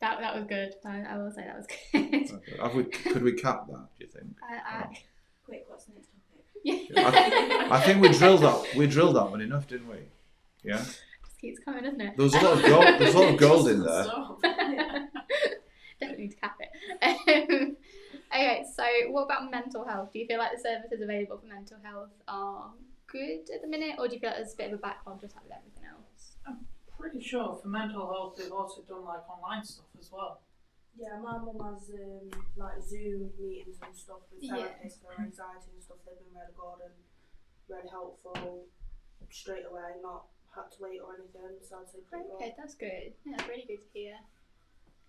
That was good. I will say that was good. Okay. Could we cap that? Do you think? Quick, what's the next topic? Yeah. I think we drilled that one enough, didn't we? Yeah. Just keeps coming, doesn't it? There was a lot of gold. There's a lot of gold in there. Stop. Definitely need to cap it. Okay, so what about mental health? Do you feel like the services available for mental health are good at the minute, or do you feel like there's a bit of a backlog just like with everything else? Pretty sure for mental health they've also done like online stuff as well. Yeah, my mum has like Zoom meetings and stuff with Yeah. therapists for anxiety and stuff. They've been really good and really helpful straight away, not had to wait or anything. So I'd say pretty good. Okay, that's good. Yeah, that's really good to hear.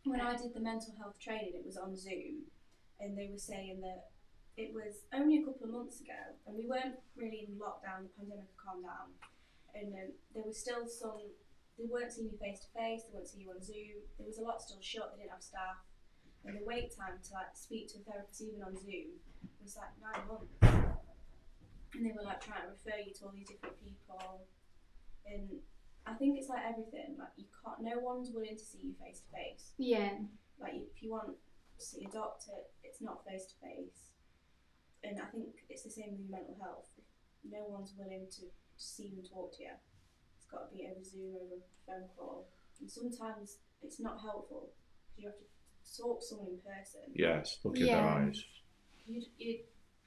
When I did the mental health training, it was on Zoom, and they were saying that it was only a couple of months ago, and we weren't really in lockdown. The pandemic had calmed down, and there was still some. They weren't seeing you face to face. They weren't seeing you on Zoom. There was a lot still shut. They didn't have staff, and the wait time to like speak to a therapist even on Zoom was like 9 months. And they were like trying to refer you to all these different people, and I think it's like everything. Like you can't. No one's willing to see you face to face. Yeah. Like if you want to see a doctor, it's not face to face. And I think it's the same with your mental health. If no one's willing to see you and talk to you, it's got to be over Zoom, over phone call. And sometimes it's not helpful because you have to talk to someone in person. Yes. Look in their Yeah. eyes. You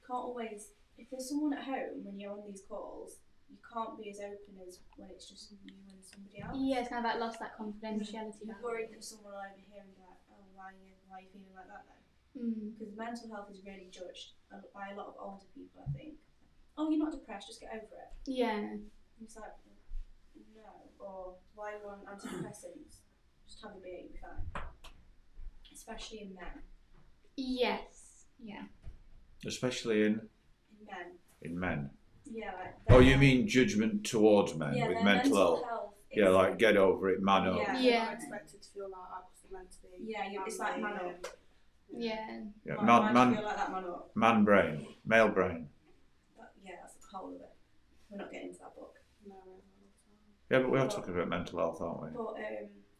can't always. If there's someone at home when you're on these calls, you can't be as open as when it's just you and somebody else. Yeah, it's kind of like lost that confidentiality. You're worried that someone will overhear and be like, oh, why are you feeling like that then? Because mental health is really judged by a lot of older people, I think. Oh, you're not depressed, just get over it. Yeah. And it's like, no. Or why you want antidepressants? Just have a beer, you'll be fine. Especially in men. Yes. Yeah. Especially in In men. men. Yeah, like. Oh, you mean judgment towards men Yeah, with their mental health? is Yeah, like get over it, man up. Yeah, Yeah. they're not expected to feel like that because they're meant to be. Yeah, it's like man manly up. and- Yeah. Yeah, Why do you man, feel like that man up? man brain, male brain. But yeah, that's the whole of it. We're not getting into that book. No, Yeah, but we are talking about mental health, aren't we? But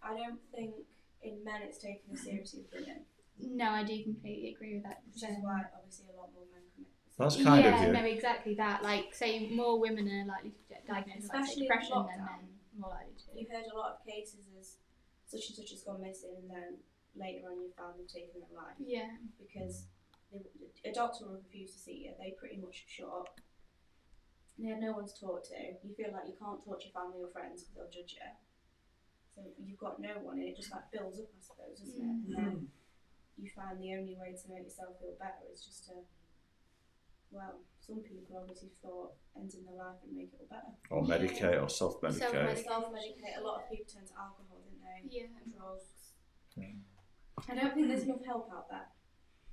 I don't think in men it's taken as seriously as women, No, I do completely agree with that. which is why obviously a lot more men commit. That's kind yeah, of you. no, exactly that. Like, say more women are likely to get diagnosed with like, say, Especially in depression than lockdown. men more likely to. You've heard a lot of cases as such and such has gone missing, and then later on you found them taking their life Yeah. because a doctor will refuse to see you. They pretty much shut up. They have no one to talk to. You feel like you can't talk to your family or friends because they'll judge you. So you've got no one, and it just like builds up, I suppose, doesn't it? And then you find the only way to make yourself feel better is just to, well, some people obviously thought ending their life would make it all better. Or medicate or self-medicate. Self-medicate. Self-medicate. A lot of people turn to alcohol, didn't they? Yeah. Drugs. Yeah. I don't think there's enough help out there.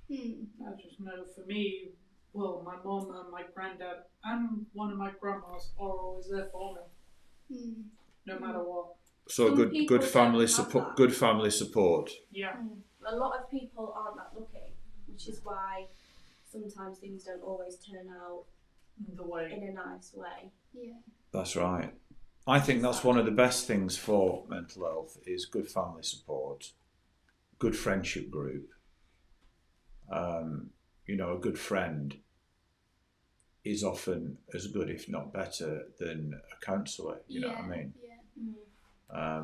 I just know for me, well, my mum and my granddad and one of my grandmas are always there for me, no matter what. So Some people good family don't have support. that. Good family support. Yeah. A lot of people aren't that lucky, which is why sometimes things don't always turn out The way. in a nice way. Yeah. That's right. I think that's one of the best things for mental health is good family support, good friendship group. You know, a good friend is often as good, if not better, than a counsellor. You know what I mean? Yeah.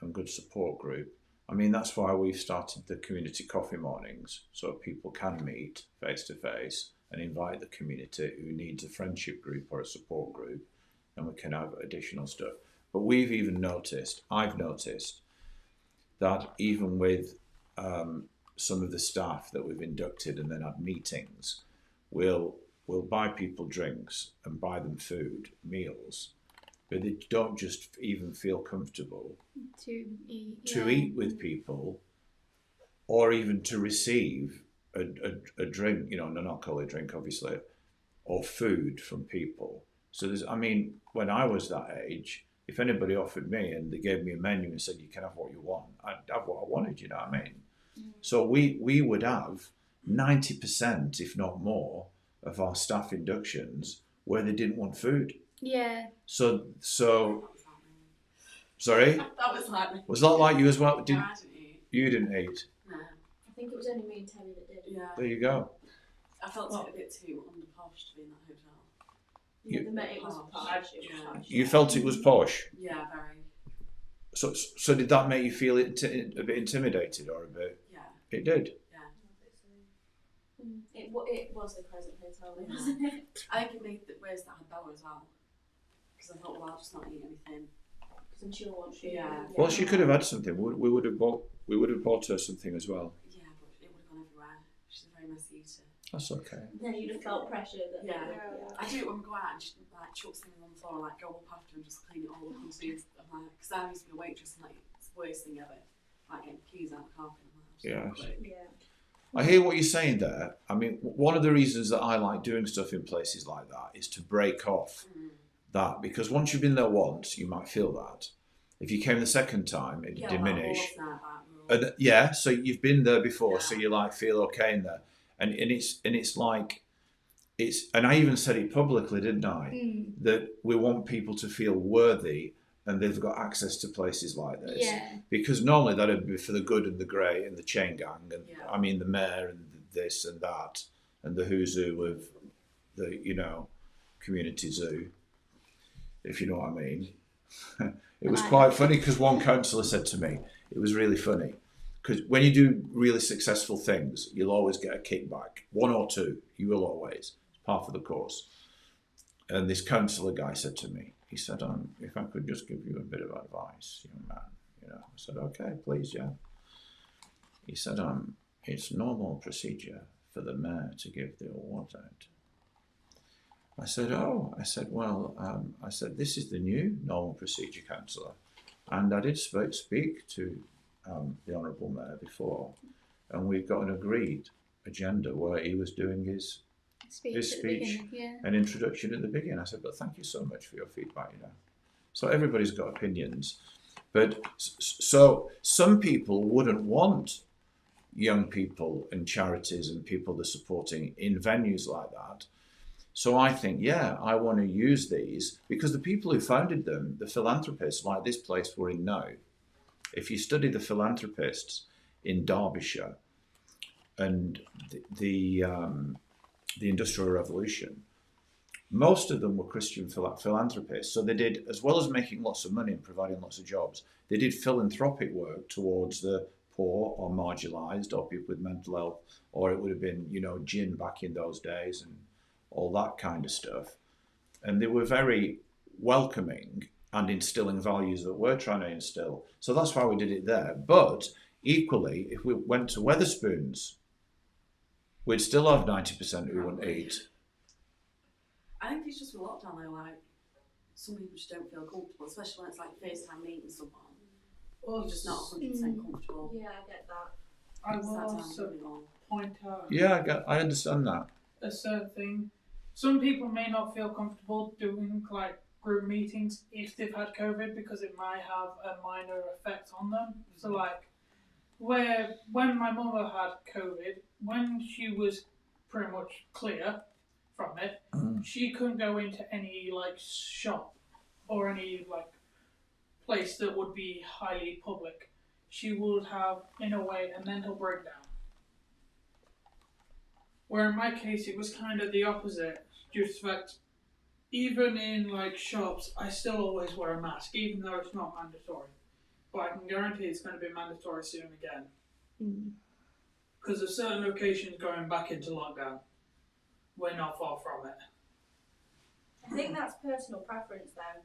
And good support group. I mean, that's why we've started the community coffee mornings, so people can meet face to face and invite the community who needs a friendship group or a support group, and we can have additional stuff. But I've noticed that even with some of the staff that we've inducted and then had meetings, we'll buy people drinks and buy them food, meals, but they don't just even feel comfortable To eat. to eat with people or even to receive a drink, you know, an non-alcoholic drink, obviously, or food from people. So when I was that age, if anybody offered me and they gave me a menu and said, you can have what you want, I'd have what I wanted, you know what I mean? So we would have 90%, if not more, of our staff inductions where they didn't want food. Yeah. So That was like me. sorry? That was like me. Was that like you as well? I didn't eat. You didn't eat? No. I think it was only me and Terry that did. Yeah. There you go. I felt a bit too under posh to be in that hotel. Yeah, You- it was Posh. posh. It was Yeah. posh. You felt it was posh. Yeah, very. So did that make you feel a bit intimidated or a bit? Yeah. It did. It was the Crescent Hotel, Yeah. wasn't it? I think it made it worse that I had Bella as well. Because I thought, well, I'll just not eat anything. Because I'm sure once Yeah. Well, she could have had something. We would have bought her something as well. Yeah, but it would have gone everywhere. She's a very messy eater. That's okay. Then you'd have felt pressure that. Yeah. Yeah. I do it when we go out and she like chucks things on the floor and like go up after and just clean it all up and see. I'm like, because I used to be a waitress and like it's the worst thing ever. Like getting keys out of the carpet. I'm like, Yes. Yeah. I hear what you're saying there. I mean, one of the reasons that I like doing stuff in places like that is to break off that, because once you've been there once, you might feel that. If you came the second time, it'd diminish. And so you've been there before, so you like feel okay in there, and it's like and I even said it publicly, didn't I? That we want people to feel worthy and they've got access to places like this. Yeah. Because normally that would be for the good and the great and the chain gang and Yeah. I mean the mayor and this and that and the who's who of the, you know, community zoo, if you know what I mean. It was quite funny because one counsellor said to me, it was really funny, because when you do really successful things, you'll always get a kickback, one or two, you will always, it's part of the course. And this counsellor guy said to me, he said, if I could just give you a bit of advice, young man, you know. I said, okay, please, yeah. He said, it's normal procedure for the mayor to give the awards out. I said, this is the new normal procedure, councillor. And I did speak to the Honourable Mayor before, and we've got an agreed agenda where he was doing his speech. his at the speech beginning, yeah. and introduction at the beginning. I said, but thank you so much for your feedback, you know. So everybody's got opinions. But so some people wouldn't want young people and charities and people they're supporting in venues like that. So I think, yeah, I want to use these because the people who founded them, the philanthropists like this place we're in now, if you study the philanthropists in Derbyshire and the Industrial Revolution, most of them were Christian philanthropists. So they did, as well as making lots of money and providing lots of jobs, they did philanthropic work towards the poor or marginalised or people with mental health, or it would have been, you know, gin back in those days and all that kind of stuff. And they were very welcoming and instilling values that we're trying to instill. So that's why we did it there. But equally, if we went to Wetherspoons, we'd still have 90% who wouldn't eat. I think it's just with lockdown though, like, some people just don't feel comfortable, especially when it's like first time meeting someone. You're just not 100% comfortable. Yeah, I get that. I It's will that time also anymore. point out Yeah, I understand that. a certain thing. Some people may not feel comfortable doing like group meetings if they've had COVID because it might have a minor effect on them. So like when my mother had COVID, when she was pretty much clear from it, she couldn't go into any like shop or any like place that would be highly public. She would have, in a way, a mental breakdown. Where in my case, it was kind of the opposite. Due to the fact, even in like shops, I still always wear a mask, even though it's not mandatory. But I can guarantee it's going to be mandatory soon again. Because there's certain locations going back into lockdown. We're not far from it. I think that's personal preference though,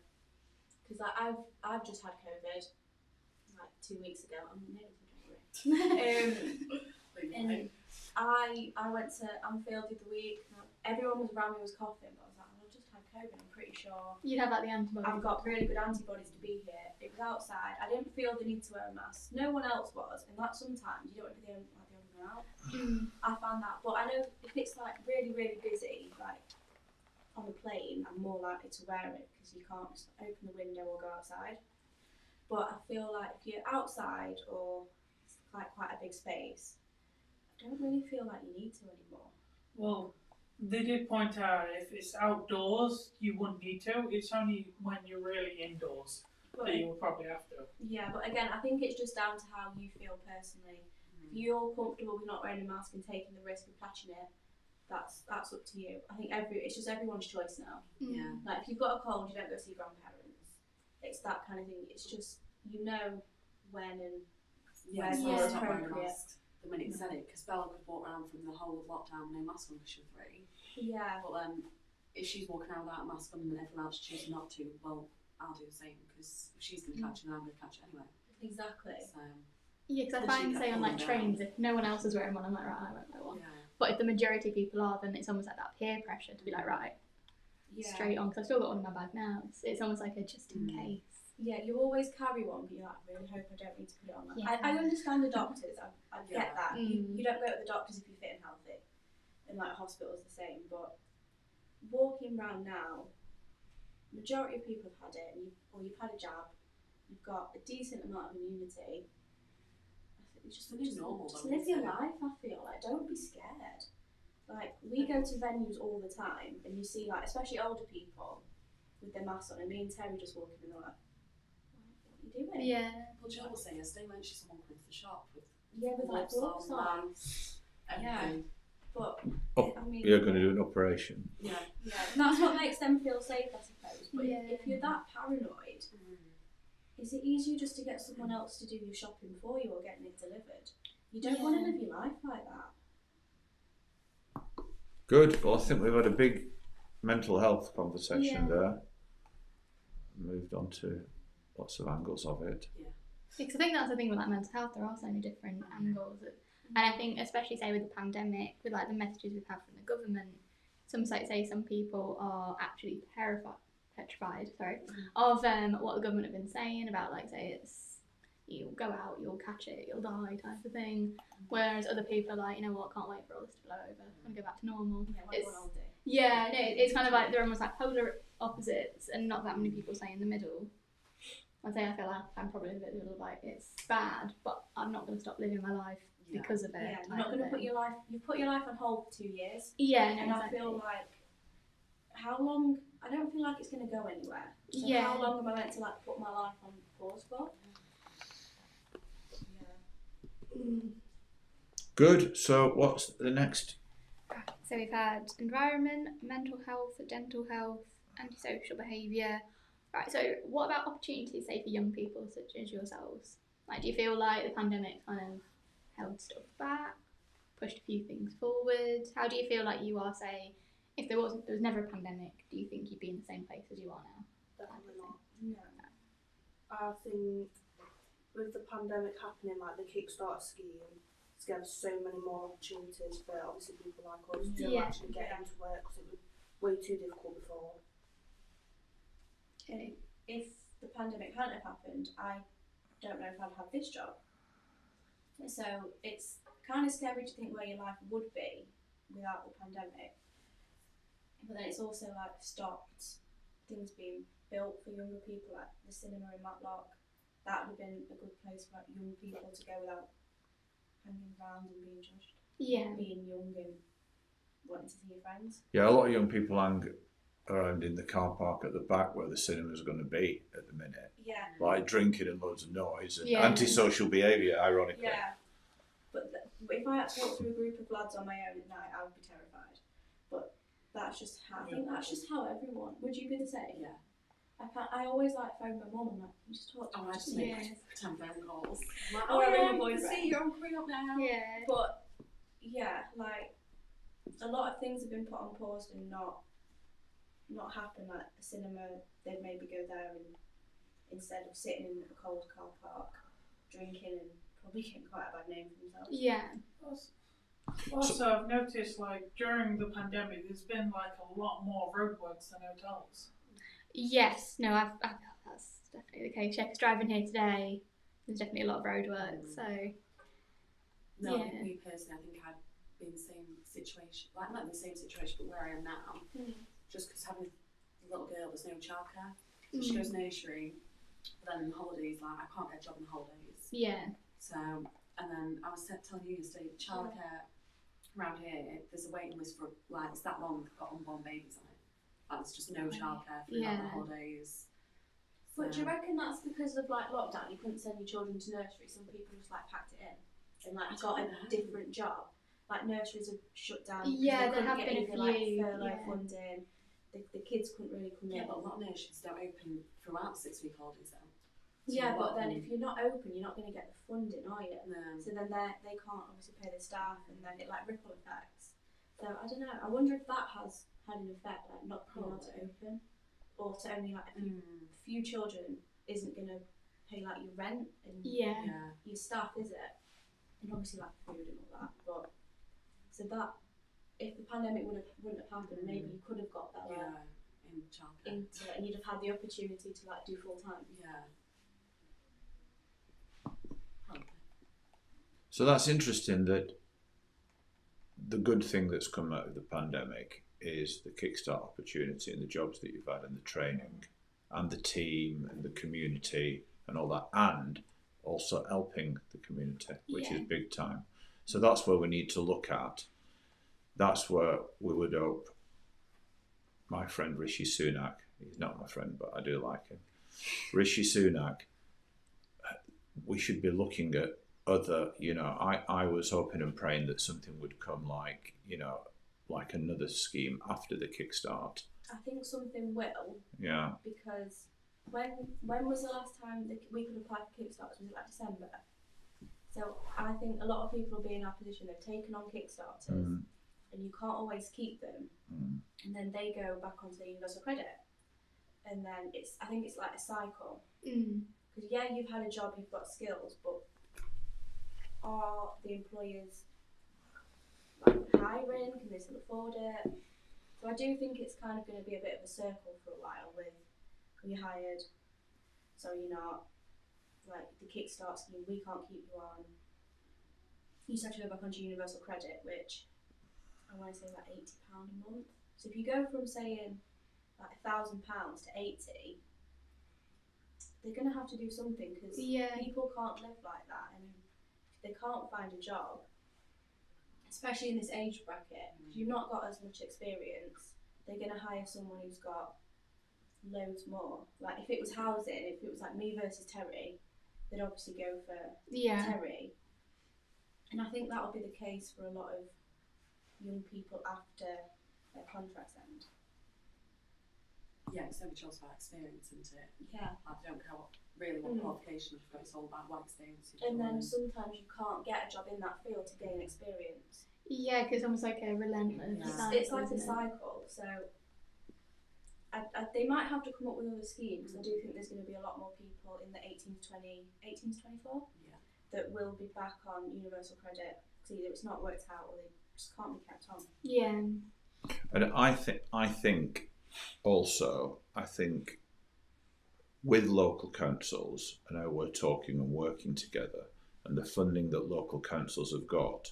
because I've just had COVID like 2 weeks ago. I'm nearly and I went to Anfield the other week. Everyone was around me was coughing, but I was like, I've just had COVID. I'm pretty sure You'd have like the antibodies. I've got really good antibodies to be here. It was outside. I didn't feel the need to wear a mask. No one else was, and that sometimes you don't want to be the only one out. I found that, but I know if it's like really really busy, like on the plane, I'm more likely to wear it because you can't just open the window or go outside. But I feel like if you're outside or like quite a big space, I don't really feel like you need to anymore. Well, they did point out if it's outdoors, you wouldn't need to. It's only when you're really indoors that you would probably have to. Yeah, but again, I think it's just down to how you feel personally. If you're comfortable with not wearing a mask and taking the risk of catching it, that's up to you. I think it's just everyone's choice now. Yeah. Like if you've got a cold, you don't go see your grandparents. It's that kind of thing. It's just you know when and Yeah, where's so most I stopped wearing a appropriate. mask the minute you said it, because Bella could walk around from the whole of lockdown with no mask on because she was 3. Yeah. But then, if she's walking around without a mask on and then everyone else chooses not to, well, I'll do the same, because if she's going to catch it, then I'm going to catch it anyway. Exactly. So, Yeah, because I Literally find, get say, on like pulled trains, down. if no one else is wearing one, I'm like, right, I won't wear one. yeah. But if the majority of people are, then it's almost like that peer pressure to be like, right, Yeah. straight on. Because I've still got one in my bag now. It's almost like a just in case. Yeah, you always carry one, but you're like, I really hope I don't need to put it on. Like, Yeah. I understand the doctors. I get Yeah. that. Mm. You don't go to the doctors if you're fit and healthy, and like hospitals the same. But walking around now, majority of people have had it, and you've had a jab. You've got a decent amount of immunity. I think just normal, just though, live your isn't it? life. I feel like don't be scared. Like we go to venues all the time, and you see like especially older people with their masks on, and me and Terry just walking in, they're like, what are you doing? Yeah. Well, Jill was saying yesterday when she's someone coming to the shop with Yeah, with like gloves on. everything. But Oh, I mean, You're going to do an operation. Yeah. yeah, and that's what makes them feel safe, I suppose. But Yeah. if you're that paranoid, is it easier just to get someone else to do your shopping for you or getting it delivered? You don't want to live your life like that. Good. Well, I think we've had a big mental health conversation Yeah. there. Moved on to lots of angles of it. Because I think that's the thing with like mental health, there are so many different angles. And I think, especially say with the pandemic, with like the messages we've had from the government, some people are actually petrified, of what the government have been saying about, like, say, it's you'll go out, you'll catch it, you'll die type of thing. Whereas other people are like, you know what, can't wait for all this to blow over. I'm gonna go back to normal. Yeah, like one old day. Yeah, no, it's kind of like they're almost like polar opposites, and not that many people say in the middle. I'd say I feel like I'm probably in the middle of like it's bad, but I'm not going to stop living my life because of it. Yeah, you're not going to put your life. You've put your life on hold for 2 years. Yeah, no, and exactly. I feel like how long? I don't feel like it's going to go anywhere. So Yeah. how long am I meant to like put my life on pause for? Yeah. Good. So what's the next? So we've had environment, mental health, dental health, antisocial behaviour. Right, so what about opportunities, say, for young people such as yourselves? Like, do you feel like the pandemic kind of held stuff back, pushed a few things forward? How do you feel like you are, say, if there was never a pandemic, do you think you'd be in the same place as you are now? Definitely not. No. I think with the pandemic happening, like the Kickstarter scheme, it's given so many more opportunities for obviously people like us to Yeah. actually get into work because it was way too difficult before. Okay. If the pandemic hadn't have happened, I don't know if I'd have this job. So it's kind of scary to think where your life would be without the pandemic. But then it's also like stopped things being built for younger people, like the cinema in Matlock. That would have been a good place for like, young people to go without hanging around and being judged. Yeah. Being young and wanting to see your friends. Yeah, a lot of young people hang around in the car park at the back where the cinema's going to be at the minute. Yeah. Like drinking and loads of noise and Yeah. antisocial behaviour, ironically. Yeah. But if I had to walk through a group of lads on my own at night, I would be terrified. But that's just how, I think that's just how everyone, would you be the same? Yeah. I always like phone my mum and like, can you just talk to Oh, me? I just make pretend phone calls. I'm like, Oh, oh, yeah, yeah, I I can can see see you, I'm coming up now. Yeah. But yeah, like a lot of things have been put on pause and not happen. Like a cinema, they'd maybe go there and instead of sitting in a cold car park, drinking and probably getting quite a bad name for themselves. Yeah. Also, I've noticed like during the pandemic, there's been like a lot more roadworks than hotels. Yes. No, I feel that's definitely the case. Yeah, 'cause driving here today, there's definitely a lot of road work. So No, I Yeah. think me personally, I think I'd be in the same situation, like not in the same situation, but where I am now. Just because having a little girl, there's no childcare. So she goes nursery, but then in the holidays, like I can't get a job in the holidays. yeah. So, and then I was telling you yesterday, childcare around here, there's a waiting list for like it's that long. They've got unborn babies on it. Like there's just no childcare throughout Yeah. the holidays. But do you reckon that's because of like lockdown? You couldn't send your children to nursery. Some people just like packed it in and like I got a don't know. different job. Like nurseries have shut down. because Yeah, they there couldn't have get been a either, like, few, furlough yeah. funding. The kids couldn't really come Yeah, in. but a lot of nurseries don't open throughout the 6 week holidays though. So Yeah, a lot but of then them- if you're not open, you're not going to get the funding, are you? No. So then they can't obviously pay the staff, and then it like ripple effects. So I don't know. I wonder if that has had an effect, like not being able to open, or to only like a few children isn't going to pay like your rent and Yeah. Yeah. your staff, is it? And obviously like food and all that. But so that if the pandemic wouldn't have happened, maybe you could have got that like, Yeah. In childcare. into it, and you'd have had the opportunity to like do full time. Yeah. Probably. So that's interesting that the good thing that's come out of the pandemic is the Kickstart opportunity and the jobs that you've had and the training and the team and the community and all that, and also helping the community, which is Yeah. big time. So that's where we need to look at. That's where we would hope my friend Rishi Sunak, he's not my friend, but I do like him, Rishi Sunak, we should be looking at other, I was hoping and praying that something would come like, like another scheme after the Kickstart. I think something will, Yeah. because when was the last time we could apply for Kickstarters? Was it like December? So I think a lot of people will be in our position. They've taken on Kickstarters, and you can't always keep them. And then they go back onto the universal credit, and then I think it's like a cycle. Because yeah, you've had a job, you've got skills, but are the employers like hiring? Can they still afford it? So I do think it's kind of going to be a bit of a circle for a while with you're hired, so you're not, like the the Kickstart scheme, we can't keep you on. You just have to go back onto universal credit, which I want to say like £80 a month. So if you go from saying like £1,000 to 80, they're going to have to do something, because people can't live like that, and if they can't find a job, especially in this age bracket, if you've not got as much experience, they're going to hire someone who's got loads more. Like if it was housing, if it was like me versus Terry, they'd obviously go for Terry. And I think that'll be the case for a lot of young people after their contracts end. Yeah, it's so much also about experience, isn't it? Yeah. I don't care what qualifications you've got, it's all about what experience you've And done. then sometimes you can't get a job in that field to gain experience. Yeah, because it's almost like a relentless cycle. It's like a cycle. So they might have to come up with other schemes. I do think there's going to be a lot more people in the 18 to 24 that will be back on universal credit, because either it's not worked out or they just can't be kept on. Yeah. And I think also, with local councils, and how we're talking and working together, and the funding that local councils have got,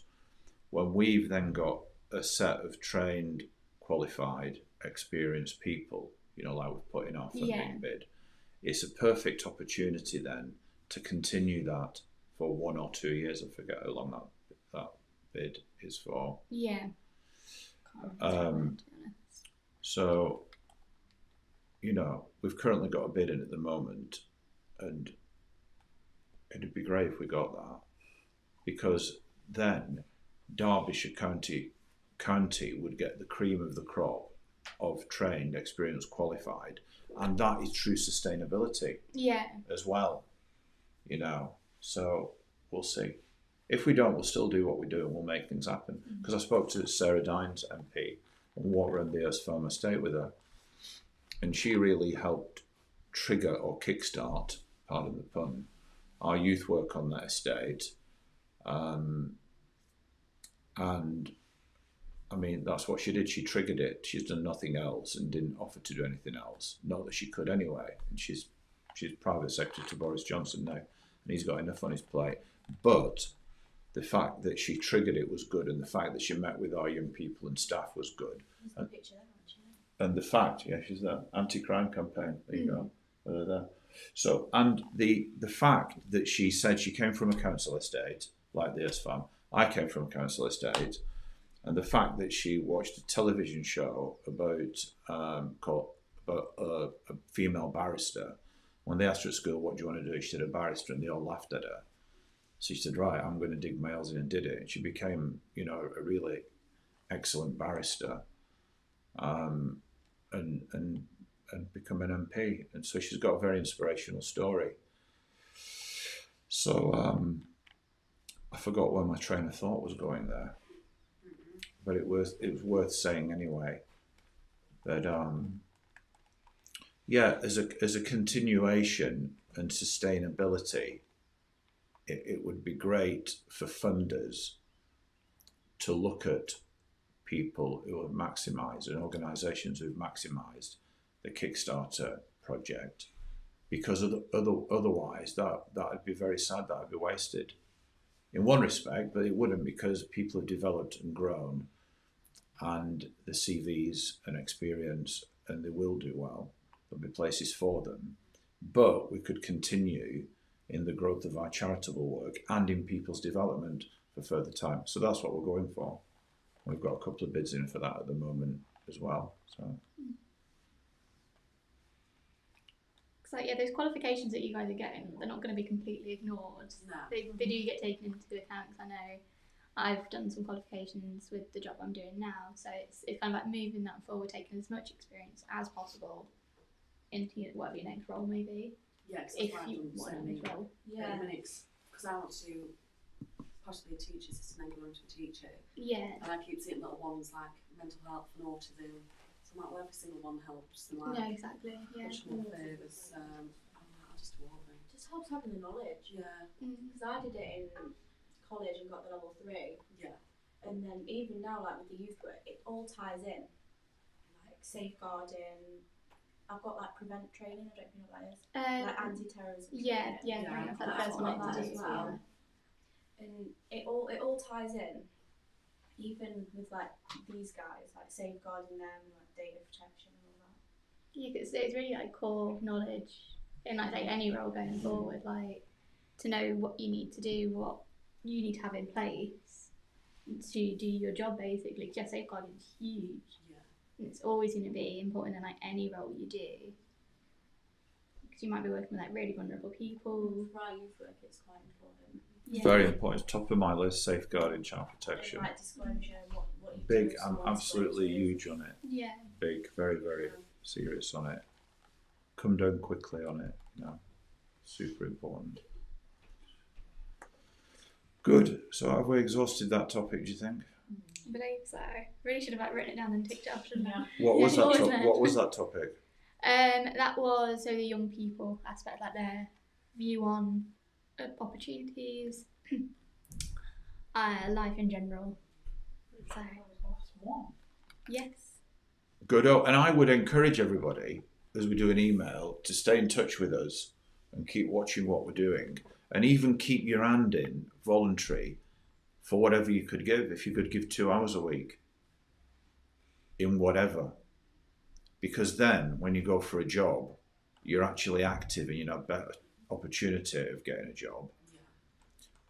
when we've then got a set of trained, qualified, experienced people, like we've put in our funding bid, it's a perfect opportunity then to continue that for 1 or 2 years. I forget how long that bid is for. Yeah. So, we've currently got a bid in at the moment, and it'd be great if we got that, because then Derbyshire County would get the cream of the crop of trained, experienced, qualified, and that is true sustainability as well, so we'll see. If we don't, we'll still do what we do and we'll make things happen, because I spoke to Sarah Dines MP and walked around the Earth Farm estate with her, and she really helped trigger or kickstart, pardon the pun, our youth work on that estate. And I mean, that's what she did. She triggered it. She's done nothing else and didn't offer to do anything else. Not that she could anyway. And she's private secretary to Boris Johnson now, and he's got enough on his plate. But the fact that she triggered it was good, and the fact that she met with our young people and staff was good. There's a picture there, actually. And the fact, she's there, anti-crime campaign. There you go. There. So, and the fact that she said she came from a council estate like the Earth Farm. I came from a council estate. And the fact that she watched a television show about a female barrister, when they asked her at school, what do you want to do? She said, a barrister, and they all laughed at her. So she said, right, I'm going to dig my heels in, and did it. And she became, a really excellent barrister, and become an MP. And so she's got a very inspirational story. So I forgot where my train of thought was going there. But it was worth saying anyway that as a continuation and sustainability, it would be great for funders to look at people who have maximised and organisations who have maximised the Kickstarter project, because otherwise that would be very sad. That would be wasted. In one respect, but it wouldn't, because people have developed and grown, and the CVs and experience, and they will do well. There'll be places for them. But we could continue in the growth of our charitable work and in people's development for further time. So that's what we're going for. We've got a couple of bids in for that at the moment as well. So. So those qualifications that you guys are getting, they're not going to be completely ignored. No. They do get taken into account. Cause I know I've done some qualifications with the job I'm doing now, so it's kind of like moving that forward, taking as much experience as possible into whatever your next role may be. Yeah, because if you want a next role. Yeah, because I want to possibly a teacher assistant and go into a teacher. Yeah. And I keep seeing little ones like mental health and autism. So I'm like, well, every single one helps. And like, no, exactly. Yeah. push more favours. I'll just walk them. It just helps having the knowledge. Yeah. Because I did it in college and got the level 3. Yeah. And then even now, like with the youth work, it all ties in. Like safeguarding, I've got like prevent training. I don't know what that is. Um, Like anti-terrorism. yeah, training. I think that's like the that's first what one I to did do as well. And it all ties in, even with like these guys, like safeguarding them, like data protection and all that. Yeah, because it's really like core knowledge in like say any role going forward, like to know what you need to do, what you need to have in place to do your job basically. Because safeguarding is huge. Yeah. And it's always going to be important in like any role you do. Because you might be working with like really vulnerable people. For our youth work, it's quite important. Yeah. Very important. It's top of my list. Safeguarding child And, protection. like disclosure, what you do Big. if I'm someone absolutely discloses. huge on it. Yeah. Big. Very, very serious on it. Come down quickly on it. You know, super important. Good. So have we exhausted that topic? Do you think? I believe so. Really should have like written it down and ticked it off, shouldn't I? What was Yeah, that? always What was that topic? That was so the young people aspect, like their view on opportunities, life in general. So That's one. yes, Good. Oh, and I would encourage everybody as we do an email to stay in touch with us and keep watching what we're doing, and even keep your hand in voluntary for whatever you could give. If you could give 2 hours a week in whatever, because then when you go for a job, you're actually active and you have better opportunity of getting a job.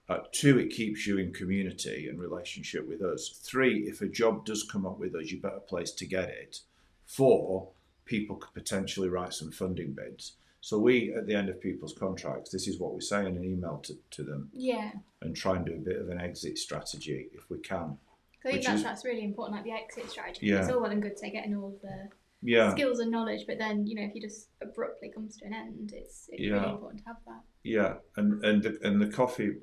Yeah. 2, it keeps you in community and relationship with us. 3, if a job does come up with us, you're better placed to get it. 4, people could potentially write some funding bids. So we, at the end of people's contracts, this is what we say in an email to them, yeah. and try and do a bit of an exit strategy if we can. So I think Which that's really important, like the exit strategy. Yeah. It's all well and good, say getting all of the Yeah, skills and knowledge, but then if you just abruptly comes to an end, it's Yeah. really important to have that. yeah, and the coffee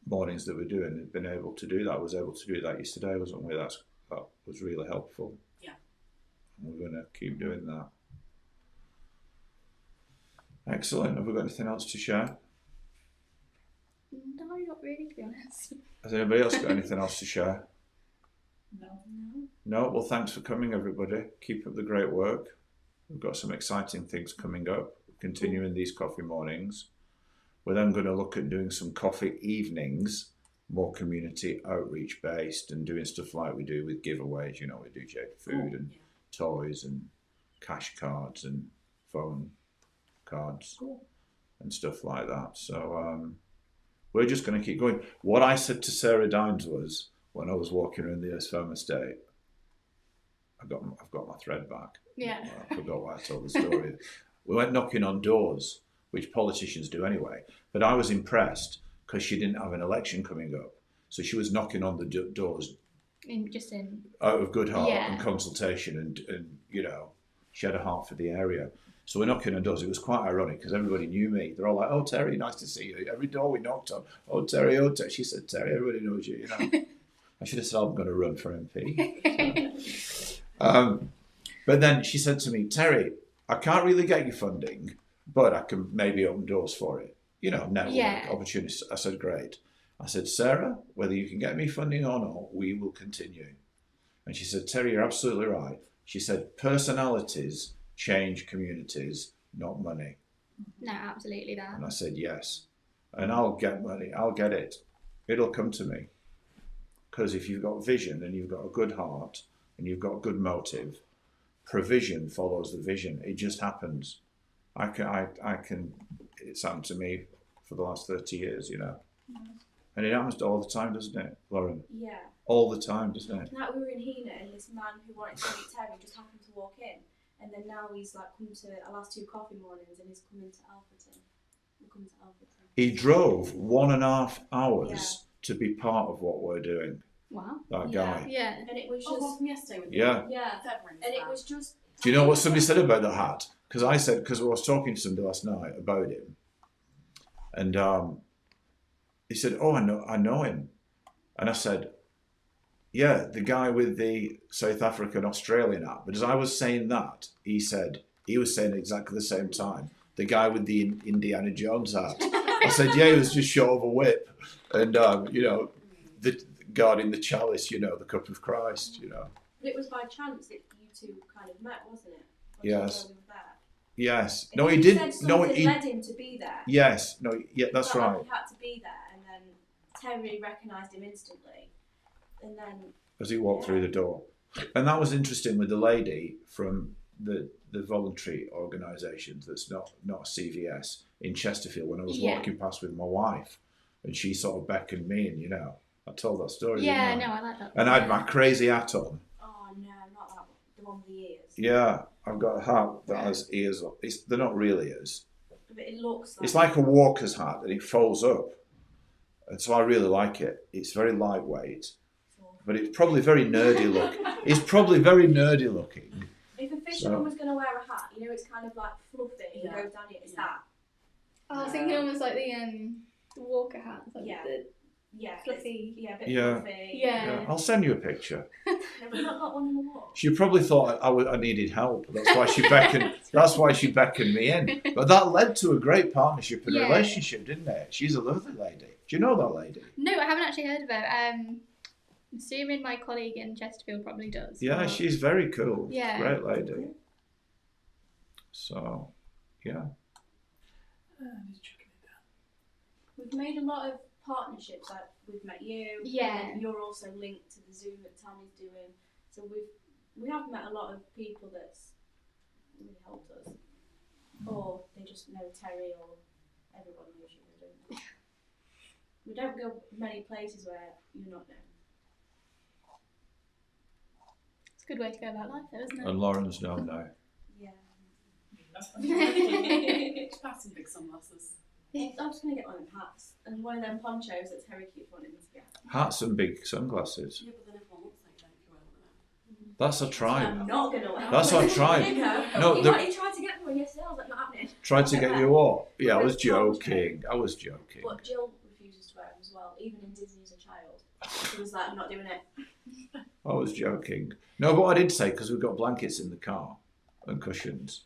mornings that we're doing, have been able to do that. I was able to do that yesterday, wasn't we? That was really helpful. Yeah. And we're going to keep doing that. Excellent. Have we got anything else to share? No, not really, to be honest. Has anybody else got anything else to share? No. No? Well, thanks for coming, everybody. Keep up the great work. We've got some exciting things coming up. We're continuing these coffee mornings. We're then going to look at doing some coffee evenings, more community outreach based, and doing stuff like we do with giveaways. We do food and toys and cash cards and phone cards and stuff like that. So we're just going to keep going. What I said to Sarah Dines was, when I was walking around the Earthfarm estate, I've got my thread back. Yeah. I forgot why I told the story. We went knocking on doors, which politicians do anyway. But I was impressed because she didn't have an election coming up. So she was knocking on the doors out of good heart and consultation, and she had a heart for the area. So we're knocking on doors. It was quite ironic because everybody knew me. They're all like, "Oh, Terry, nice to see you." Every door we knocked on, "Oh, Terry, oh, Terry." She said, "Terry, everybody knows you." I should have said I'm going to run for MP. But then she said to me, "Terry, I can't really get you funding, but I can maybe open doors for it. Network opportunities." I said, "Great." I said, "Sarah, whether you can get me funding or not, we will continue." And she said, "Terry, you're absolutely right." She said, "Personalities change communities, not money." No, absolutely that. And I said, "Yes." And I'll get money. I'll get it. It'll come to me. Because if you've got vision and you've got a good heart and you've got good motive, provision follows the vision. It just happens. I can. It's happened to me for the last 30 years, And it happens all the time, doesn't it, Lauren? Yeah. All the time, doesn't it? Like we were in Hena and this man who wanted to meet Terry just happened to walk in, and then now he's like come to our last 2 coffee mornings and he's coming to Alfreton. We're coming to Alfreton. He drove 1.5 hours to be part of what we're doing. Wow. That guy. Yeah. And it was Oh, just well, from yesterday with Yeah. and it was just. Do you know what somebody said about the hat? Because I was talking to somebody last night about him, and he said, "Oh, I know him," and I said, "Yeah, the guy with the South African Australian hat." But as I was saying that, he was saying exactly the same time, "The guy with the Indiana Jones hat." I said, "Yeah, he was just short of a whip, and the guarding the chalice, the cup of Christ, But it was by chance that you 2 kind of met, wasn't it? Yes. Yes. If No, he you didn't. said No, something he. led him to be there. Yes. No. Yeah, that's Felt right. like he had to be there, and then Terry recognised him instantly, and then As he walked through the door. And that was interesting with the lady from the voluntary organisation that's not CVS in Chesterfield when I was walking past with my wife, and she sort of beckoned me, and I told that story. Yeah, didn't I? no, I like that. And I had my crazy hat on. oh no, not that one, the one with the ears. Yeah, I've got a hat that has ears on. They're not real ears. But it looks like. It's like a walker's hat, and it folds up. And so I really like it. It's very lightweight, but it's probably very nerdy looking. It's probably very nerdy looking. If a fisherman was going to wear a hat, it's kind of like fluffy and goes down it. It's that. I was thinking almost like the Walker hat. Like fluffy. Yeah, a bit fluffy. Yeah. I'll send you a picture. No, we've not got one in the wall. She probably thought I needed help. That's why she beckoned. That's why she beckoned me in. But that led to a great partnership and relationship, didn't it? She's a lovely lady. Do you know that lady? No, I haven't actually heard of her. I'm assuming my colleague in Chesterfield probably does. Yeah, she's very cool. Yeah. Great lady. So, yeah. We've made a lot of partnerships. Like we've met you. Yeah. And you're also linked to the Zoom that Tammy's doing. So we have met a lot of people that's really helped us. Or they just know Terry, or everyone knows you. Don't. We don't go many places where you're not known. It's a good way to go about life, though, isn't it? And Lauren's known now. Yeah. It's passing big sunglasses. I'm just going to get one of them hats and one of them ponchos that Terry keeps wanting me to get. Hats and big sunglasses. Yeah, but then everyone looks like that if you wear one. That's a tribe. I'm not going to wear That's one. our tribe. No, he tried to get me one yesterday. I was like, not happening. Tried to get you what? Yeah, I was joking. I was joking. But Jill refuses to wear them as well, even in Disney as a child. She was like, I'm not doing it. I was joking. No, but I did say, because we've got blankets in the car and cushions.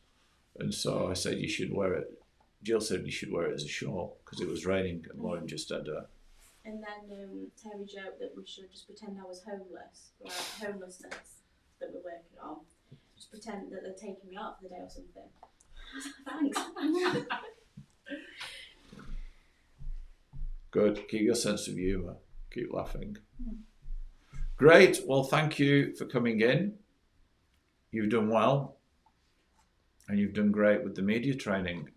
And so I said, you should wear it. Jill said you should wear it as a shawl because it was raining, and Lauren just said, And then Terry joked that we should just pretend I was homeless, like homelessness that we're working on. Just pretend that they're taking me out for the day or something. Thanks. good. Keep your sense of humour. Keep laughing. Great. Well, thank you for coming in. You've done well. And you've done great with the media training.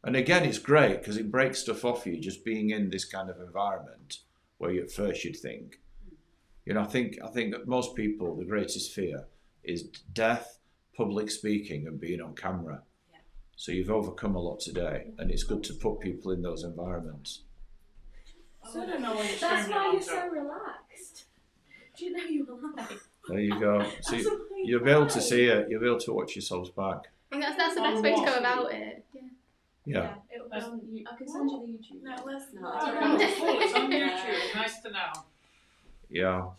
And again, it's great because it breaks stuff off you just being in this kind of environment where you at first you'd think, I think that most people, the greatest fear is death, public speaking, and being on camera. Yeah. So you've overcome a lot today, and it's good to put people in those environments. So I don't know what you're That's saying why about you're so that. relaxed. Do you know you were lying? There you go. See, you'll be able to see it. You'll be able to watch yourselves back. I think that's the best way to go about it. Yeah. It'll be on you. I can send you the YouTube. No, let's No, not. It's on YouTube. Nice to know. Yeah.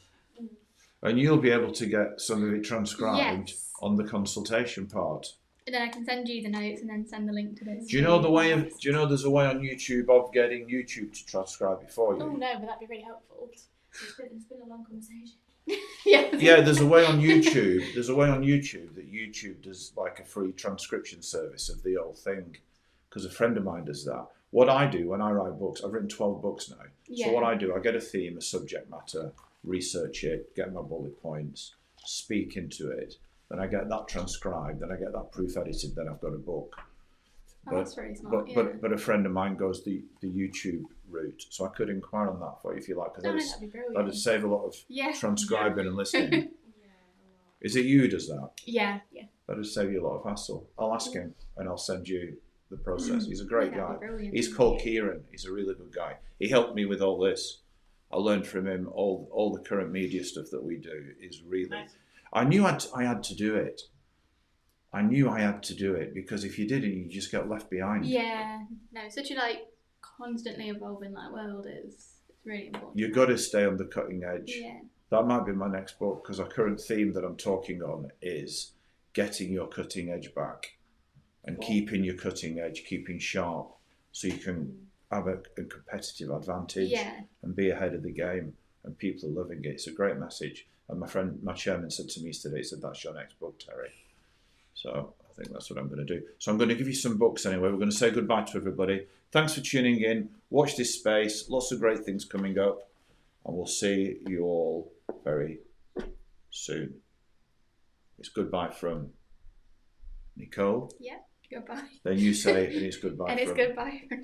And you'll be able to get some of it transcribed Yes. on the consultation part. And then I can send you the notes and then send the link to this. Do you know there's a way on YouTube of getting YouTube to transcribe it for you? Oh no, but that'd be really helpful. It's been a long conversation. Yeah, there's a way on YouTube. There's a way on YouTube that YouTube does like a free transcription service of the whole thing. Because a friend of mine does that. What I do when I write books, I've written 12 books now. Yeah. So what I do, I get a theme, a subject matter, research it, get my bullet points, speak into it. Then I get that transcribed, then I get that proof edited, then I've got a book. Oh, that's very smart. But a friend of mine goes the YouTube route. So I could inquire on that for you if you like. Because that'd be brilliant. that'd save a lot of transcribing and listening. Yeah, a lot. Is it you who does that? Yeah. That'd save you a lot of hassle. I'll ask him and I'll send you the process. He's a great guy. That'd be brilliant. He's called Kieran. He's a really good guy. He helped me with all this. I learned from him all the current media stuff that we do is really. Nice. I knew I had to do it. I knew I had to do it because if you didn't, you just get left behind. Yeah. No, such a constantly evolving world is really important. You've got to stay on the cutting edge. Yeah. That might be my next book because our current theme that I'm talking on is getting your cutting edge back and keeping your cutting edge, keeping sharp so you can have a competitive advantage and be ahead of the game. And people are loving it. It's a great message. And my chairman said to me yesterday, he said, that's your next book, Terry. So I think that's what I'm going to do. So I'm going to give you some books anyway. We're going to say goodbye to everybody. Thanks for tuning in. Watch this space. Lots of great things coming up. And we'll see you all very soon. It's goodbye from Nicole. Yeah, goodbye. Then you say, and it's goodbye And it's from... goodbye from